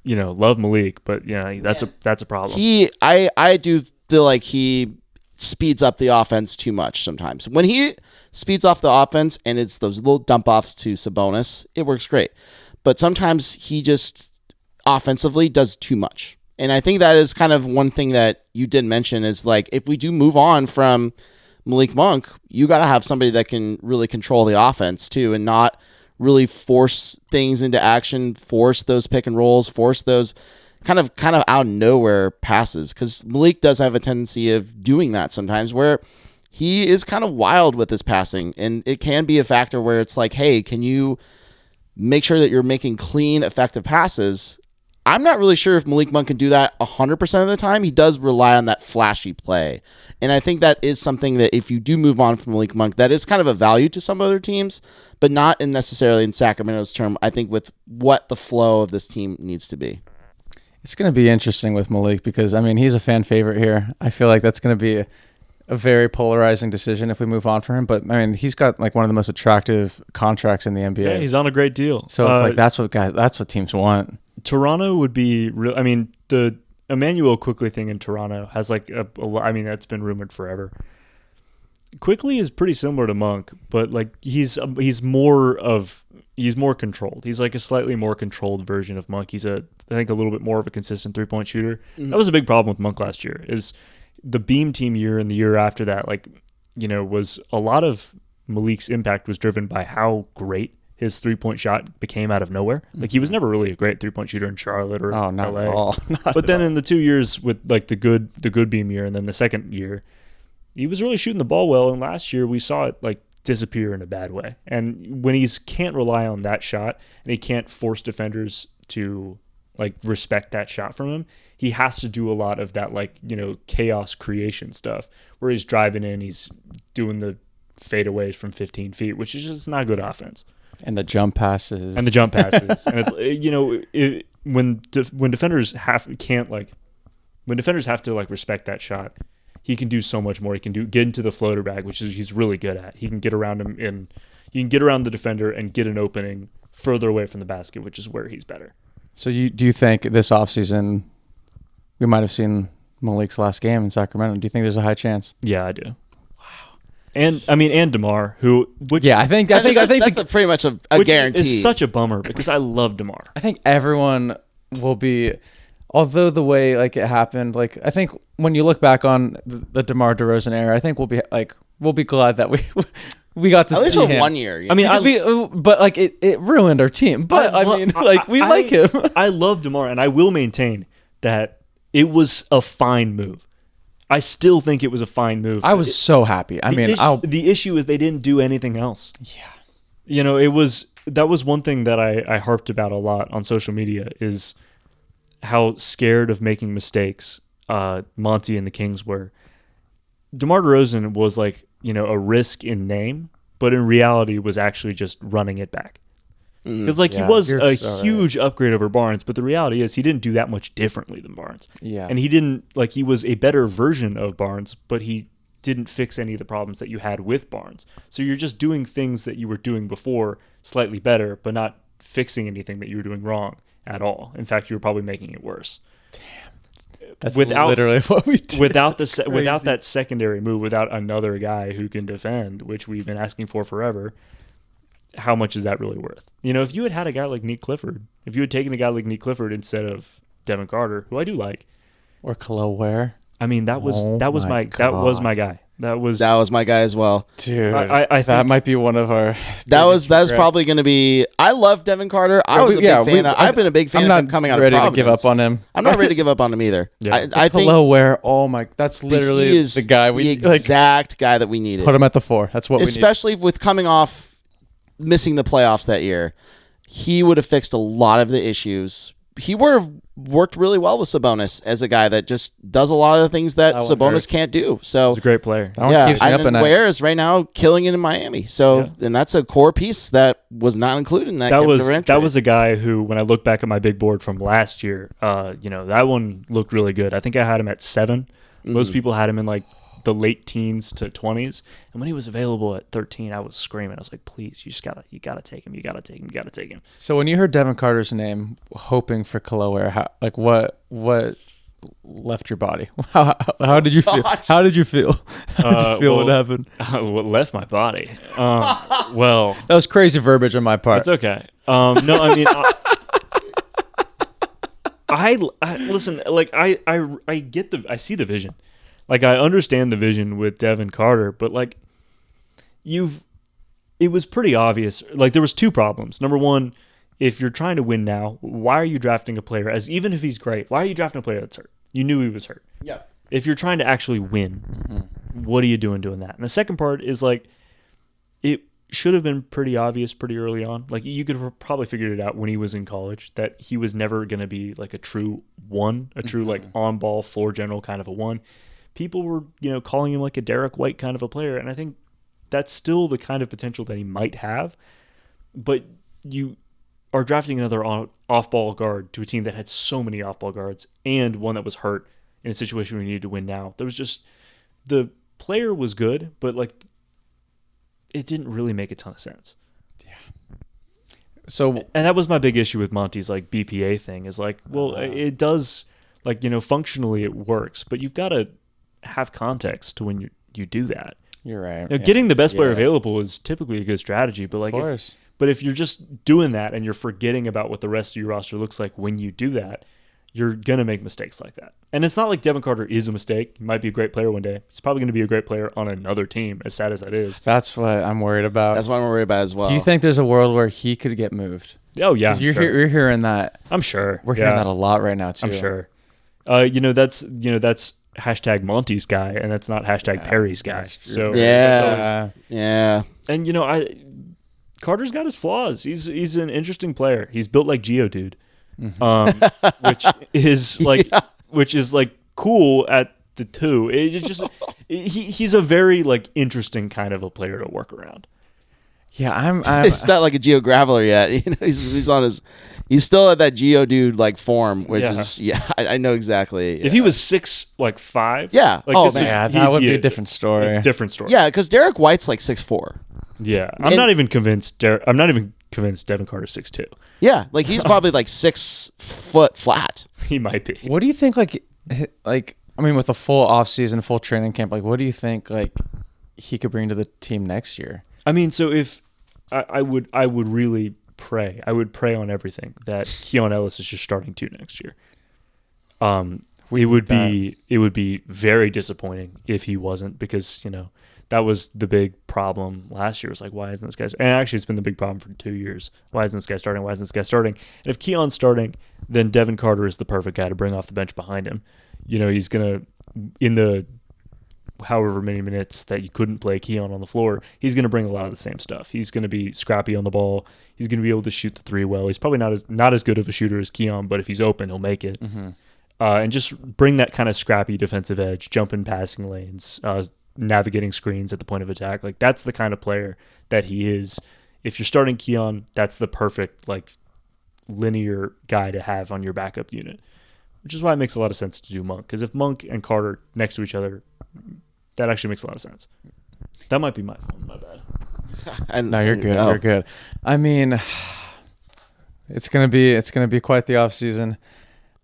love Malik, but that's a problem. I do feel like he speeds up the offense too much sometimes. When he speeds off the offense and it's those little dump offs to Sabonis, it works great. But sometimes he just offensively does too much. And I think that is kind of one thing that you did mention is like if we do move on from Malik Monk, you got to have somebody that can really control the offense too and not really force things into action, force those pick and rolls, force those kind of out of nowhere passes. Because Malik does have a tendency of doing that sometimes where he is kind of wild with his passing. And it can be a factor where it's like, hey, can you make sure that you're making clean, effective passes? I'm not really sure if Malik Monk can do that 100% of the time. He does rely on that flashy play. And I think that is something that if you do move on from Malik Monk, that is kind of a value to some other teams, but not necessarily in Sacramento's term, I think with what the flow of this team needs to be. It's going to be interesting with Malik because, I mean, he's a fan favorite here. I feel like that's going to be a very polarizing decision if we move on for him. But, I mean, he's got like one of the most attractive contracts in the NBA. Yeah, he's on a great deal. So it's like that's what teams want. Toronto would be real. I mean, the Emmanuel Quickly thing in Toronto has like I mean, that's been rumored forever. Quickly is pretty similar to Monk, but like he's more controlled. He's like a slightly more controlled version of Monk. He's I think a little bit more of a consistent 3-point shooter. Mm-hmm. That was a big problem with Monk last year. Is the Beam team year and the year after that, like was a lot of Malik's impact was driven by how great his 3-point shot became out of nowhere. Like he was never really a great 3-point shooter in Charlotte or not LA. At all. But then in the 2 years with like the good Beam year and then the second year, he was really shooting the ball well. And last year we saw it like disappear in a bad way. And when he can't rely on that shot and he can't force defenders to like respect that shot from him, he has to do a lot of that like chaos creation stuff where he's driving in, he's doing the fadeaways from 15 feet, which is just not good offense. And the jump passes. And it's when defenders have to like respect that shot, he can do so much more. He can get into the floater bag, which is he's really good at. He can get around him he can get around the defender and get an opening further away from the basket, which is where he's better. So do you think this offseason we might have seen Malik's last game in Sacramento? Do you think there's a high chance? Yeah, I do. And I mean, and DeMar, I think that's pretty much a guarantee. It's such a bummer because I love DeMar. I think everyone will be, although the way like it happened, like I think when you look back on the DeMar DeRozan era, I think we'll be glad that we got to at least see for him. 1 year. I mean, but like it ruined our team. But we like him. I love DeMar, and I will maintain that it was a fine move. I still think it was a fine move. I was so happy. The issue is they didn't do anything else. Yeah. That was one thing that I harped about a lot on social media is how scared of making mistakes Monty and the Kings were. DeMar DeRozan was like, a risk in name, but in reality was actually just running it back. Because he was a huge upgrade over Barnes, but the reality is he didn't do that much differently than Barnes. Yeah. And he didn't, he was a better version of Barnes, but he didn't fix any of the problems that you had with Barnes. So you're just doing things that you were doing before slightly better, but not fixing anything that you were doing wrong at all. In fact, you were probably making it worse. Damn. That's literally what we did. Without that secondary move, without another guy who can defend, which we've been asking for forever, how much is that really worth? If you had a guy like Nick Clifford, if you had taken a guy like Nick Clifford instead of Devin Carter, who I do like, or Khalil Ware, I mean that was my guy. That was my guy as well, dude. I think that might be one of our. That's probably going to be. I love Devin Carter. I've been a big fan of him coming out of Providence. I'm not ready to give up on him. I'm not ready to give up on him either. Yeah. I think Khalil Ware. Oh my, that's literally the guy the exact guy that we needed. Put him at the 4. That's what we need. Especially with coming off missing the playoffs that year. he would have fixed a lot of the issues. He would have worked really well with Sabonis as a guy that just does a lot of the things that Sabonis can't do. So he's a great player. And Ware is right now killing it in Miami. So and that's a core piece that was not included in that. That was a guy who, when I look back at my big board from last year, that one looked really good. I think I had him at 7. Most people had him in like the late teens to 20s, and when he was available at 13, I was screaming. I was like, please, you gotta take him. You gotta take him. So when you heard Devin Carter's name, hoping for Kalower, what left your body? How did you feel? How did you feel? What happened? What left my body? Well, that was crazy verbiage on my part. It's okay. No, I mean, I listen. Like I see the vision. Like, I understand the vision with Devin Carter, but like it was pretty obvious. Like, there was 2 problems. Number one, if you're trying to win now, why are you drafting a player even if he's great? Why are you drafting a player that's hurt? You knew he was hurt. Yeah. If you're trying to actually win, what are you doing that? And the second part is like, it should have been pretty obvious pretty early on. Like, you could have probably figured it out when he was in college that he was never going to be like a true like on ball floor general kind of a 1. People were, calling him like a Derek White kind of a player, and I think that's still the kind of potential that he might have. But you are drafting another off-ball guard to a team that had so many off-ball guards and one that was hurt in a situation where you needed to win now. There was just, the player was good, but like, it didn't really make a ton of sense. Yeah. So, and that was my big issue with Monty's like BPA thing is like, well, it does, like, functionally it works, but you've got to have context to when you do that. You're right. Getting the best player available is typically a good strategy, but like, if you're just doing that and you're forgetting about what the rest of your roster looks like when you do that, you're gonna make mistakes like that. And it's not like Devin Carter is a mistake. He might be a great player one day. He's probably going to be a great player on another team, as sad as that is. That's what I'm worried about. That's what I'm worried about as well. Do you think there's a world where he could get moved? Oh yeah, you're hearing that. I'm sure. We're hearing that a lot right now too. I'm sure. That's hashtag Monty's guy, and that's not hashtag Perry's guy. So yeah. And Carter's got his flaws. He's an interesting player. He's built like Geodude, which is like cool at the 2. It's just he's a very like interesting kind of a player to work around. Yeah, it's not like a Geo Graveler yet. He's on his. He's still at that Geodude like form, which is I know exactly. If he was 6'5", that would be a different story. Yeah, because Derek White's like 6'4". Yeah, I'm not even convinced Devin Carter's 6'2". Yeah, like he's probably like 6 foot flat. He might be. What do you think? Like I mean, with a full off season, full training camp, like what do you think like he could bring to the team next year? I mean, so if I would really pray. I would pray on everything that Keon Ellis is just starting 2 next year. It would be very disappointing if he wasn't, because that was the big problem last year. It was like, why isn't this guy? And actually, it's been the big problem for 2 years. Why isn't this guy starting? Why isn't this guy starting? And if Keon's starting, then Devin Carter is the perfect guy to bring off the bench behind him. He's gonna, in the however many minutes that you couldn't play Keon on the floor, he's going to bring a lot of the same stuff. He's going to be scrappy on the ball. He's going to be able to shoot the 3 well. He's probably not as good of a shooter as Keon, but if he's open, he'll make it. Mm-hmm. And just bring that kind of scrappy defensive edge, jumping passing lanes, navigating screens at the point of attack. Like, that's the kind of player that he is. If you're starting Keon, that's the perfect like linear guy to have on your backup unit, which is why it makes a lot of sense to do Monk. Because if Monk and Carter next to each other, that actually makes a lot of sense. That might be my fault. My bad. No, you're good. You're good. I mean, it's gonna be quite the off season.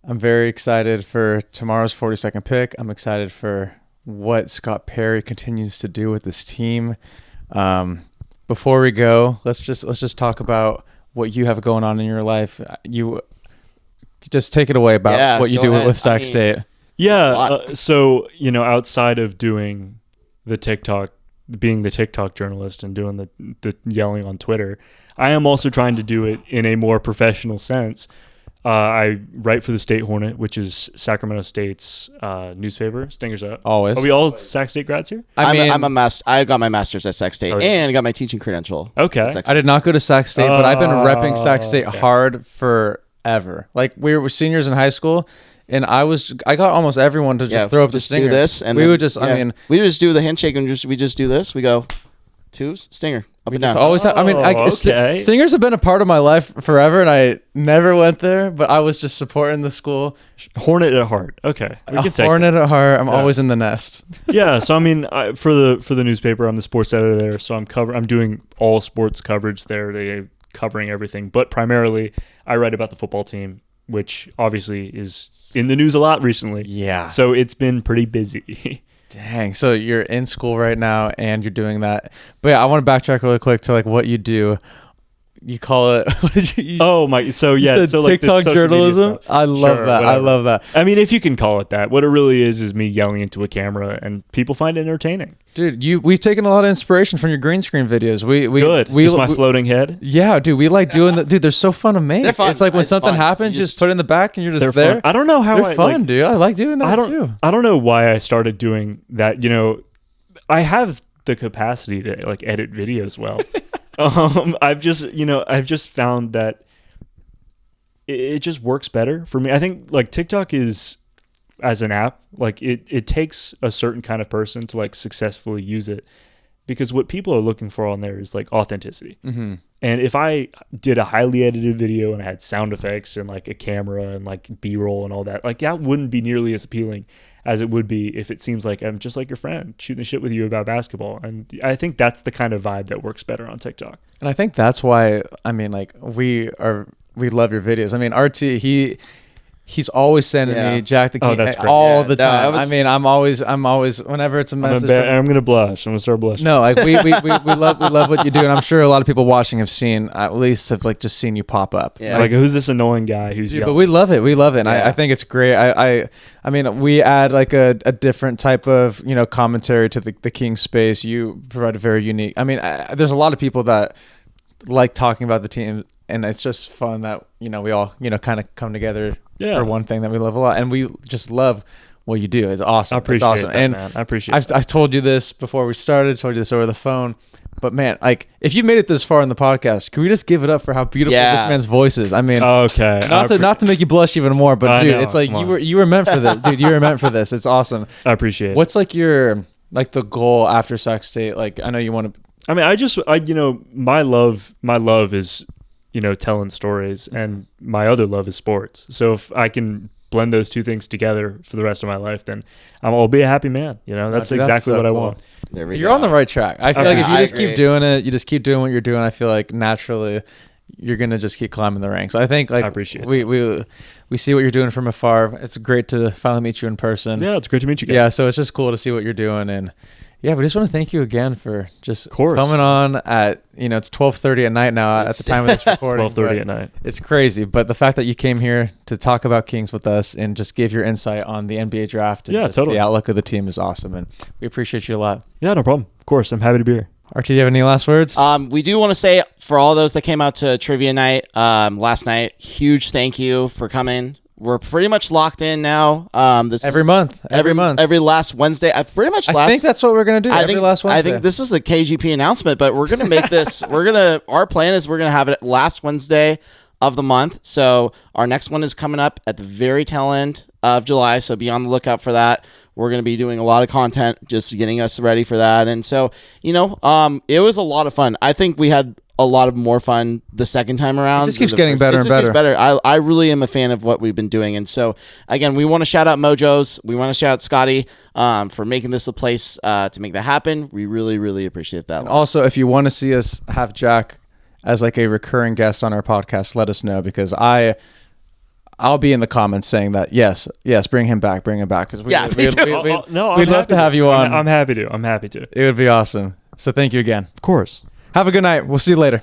I'm very excited for tomorrow's 42nd pick. I'm excited for what Scott Perry continues to do with this team. Before we go, let's just talk about what you have going on in your life. You just take it away about what you do with Sac State. Yeah. So, outside of doing the TikTok, being the TikTok journalist and doing the yelling on Twitter, I am also trying to do it in a more professional sense. I write for the State Hornet, which is Sacramento State's newspaper. Stingers up. Always. Are we all Sac State grads here? I got my master's at Sac State, Oh, yeah. and I got my teaching credential. Okay. at Sac I State. did not go to Sac State, but I've been repping Sac State okay. hard forever. Like we were seniors in high school, and I got almost everyone to just throw up the stinger. Do this, and we then- would just. I mean, we just do the handshake and we just do this. We go twos, stinger, up and down. always. Okay. Stingers have been a part of my life forever, and I never went there, but I was just supporting the school. Hornet at heart. Okay. We can take Hornet at heart. I'm always in the nest. Yeah, so I mean, for the newspaper, I'm the sports editor there, so I'm doing all sports coverage there, covering everything, but primarily I write about the football team, which obviously is in the news a lot recently. Yeah. So it's been pretty busy. Dang. So you're in school right now, and you're doing that. But yeah, I want to backtrack really quick to like what you do. You call it. What did you? Oh my! So yeah, you said so like the TikTok social media journalism. stuff. I love Sure, that. I whatever. love that. I mean, if you can call it that, what it really is me yelling into a camera, and people find it entertaining. Dude, we've taken a lot of inspiration from your green screen videos. We Good. Just my we- floating head. Yeah, dude, we like doing the. Dude, they're so fun to make. They're fun. It's like when It's something fun. happens, You just put it in the back, and you're just They're there. fun. I don't know how They're I fun, like, dude. I like doing that too. I don't know why I started doing that. You know, I have the capacity to like edit videos well. I've just found that it just works better for me. I think like TikTok is, as an app, like it takes a certain kind of person to like successfully use it, because what people are looking for on there is like authenticity. Mm-hmm. And if I did a highly edited video and I had sound effects and like a camera and like B-roll and all that, like that wouldn't be nearly as appealing as it would be if it seems like I'm just like your friend shooting the shit with you about basketball. And I think that's the kind of vibe that works better on TikTok. And I think that's why, I mean, like we love your videos. I mean, RT, he's always sending me Jack the King that's great. all the No, time. I I mean, I'm always whenever it's a message. I'm gonna blush. I'm gonna start blushing. No, like we love what you do, and I'm sure a lot of people watching have just seen you pop up. Yeah. Like, who's this annoying guy who's Dude, but yelling? we love it. We love it. And Yeah. I think it's great. I mean, we add like a different type of, commentary to the King space. You provide a very unique. I mean, there's a lot of people that like talking about the team, and it's just fun that, we all, kind of come together for one thing that we love a lot. And we just love what you do. It's awesome. I appreciate it's awesome. that, And man. I appreciate I've told you this before we started, told you this over the phone. But man, like if you made it this far in the podcast, can we just give it up for how beautiful this man's voice is? I mean, Okay. not to make you blush even more, but I dude, know. it's like Come on. you were meant for this, dude. You were meant for this. It's awesome. I appreciate it. What's like your the goal after Sac State? Like I know you want to. I mean, my love is, telling stories, and my other love is sports. So if I can blend those two things together for the rest of my life, then I'll be a happy man. That's Dude, exactly so what I cool. want. There we You're go. on the right track. I feel Okay. like if you I just keep agree. doing it, you just keep doing what you're doing. I feel like naturally you're gonna just keep climbing the ranks. I think like I appreciate we see what you're doing from afar. It's great to finally meet you in person. Yeah, it's great to meet you guys. Yeah, so it's just cool to see what you're doing, and yeah, we just want to thank you again for just course. coming on at it's 12:30 at night now at the time of this recording. 12:30 but at night. It's crazy, but the fact that you came here to talk about Kings with us and just give your insight on the NBA draft and Yeah, just totally. the outlook of the team is awesome, and we appreciate you a lot. Yeah, no problem. Of course, I'm happy to be here. RT, do you have any last words? We do want to say, for all those that came out to trivia night last night, huge thank you for coming. We're pretty much locked in now. This every is month, every last Wednesday. Pretty much. I think that's what we're gonna do. Every last Wednesday. I think this is a KGP announcement, but we're gonna make this. Our plan is we're gonna have it last Wednesday of the month. So our next one is coming up at the very tail end of July. So be on the lookout for that. We're going to be doing a lot of content, just getting us ready for that. And so, it was a lot of fun. I think we had a lot of more fun the second time around. It just keeps getting better and better. Keeps better. I really am a fan of what we've been doing. And so, again, we want to shout out Mojo's. We want to shout out Scotty for making this a place to make that happen. We really, really appreciate that. Also, if you want to see us have Jack as like a recurring guest on our podcast, let us know, because I'll be in the comments saying that yes, bring him back, because Yeah, me too. we'd love to have you on. I'm happy to. It would be awesome. So thank you again. Of course. Have a good night. We'll see you later.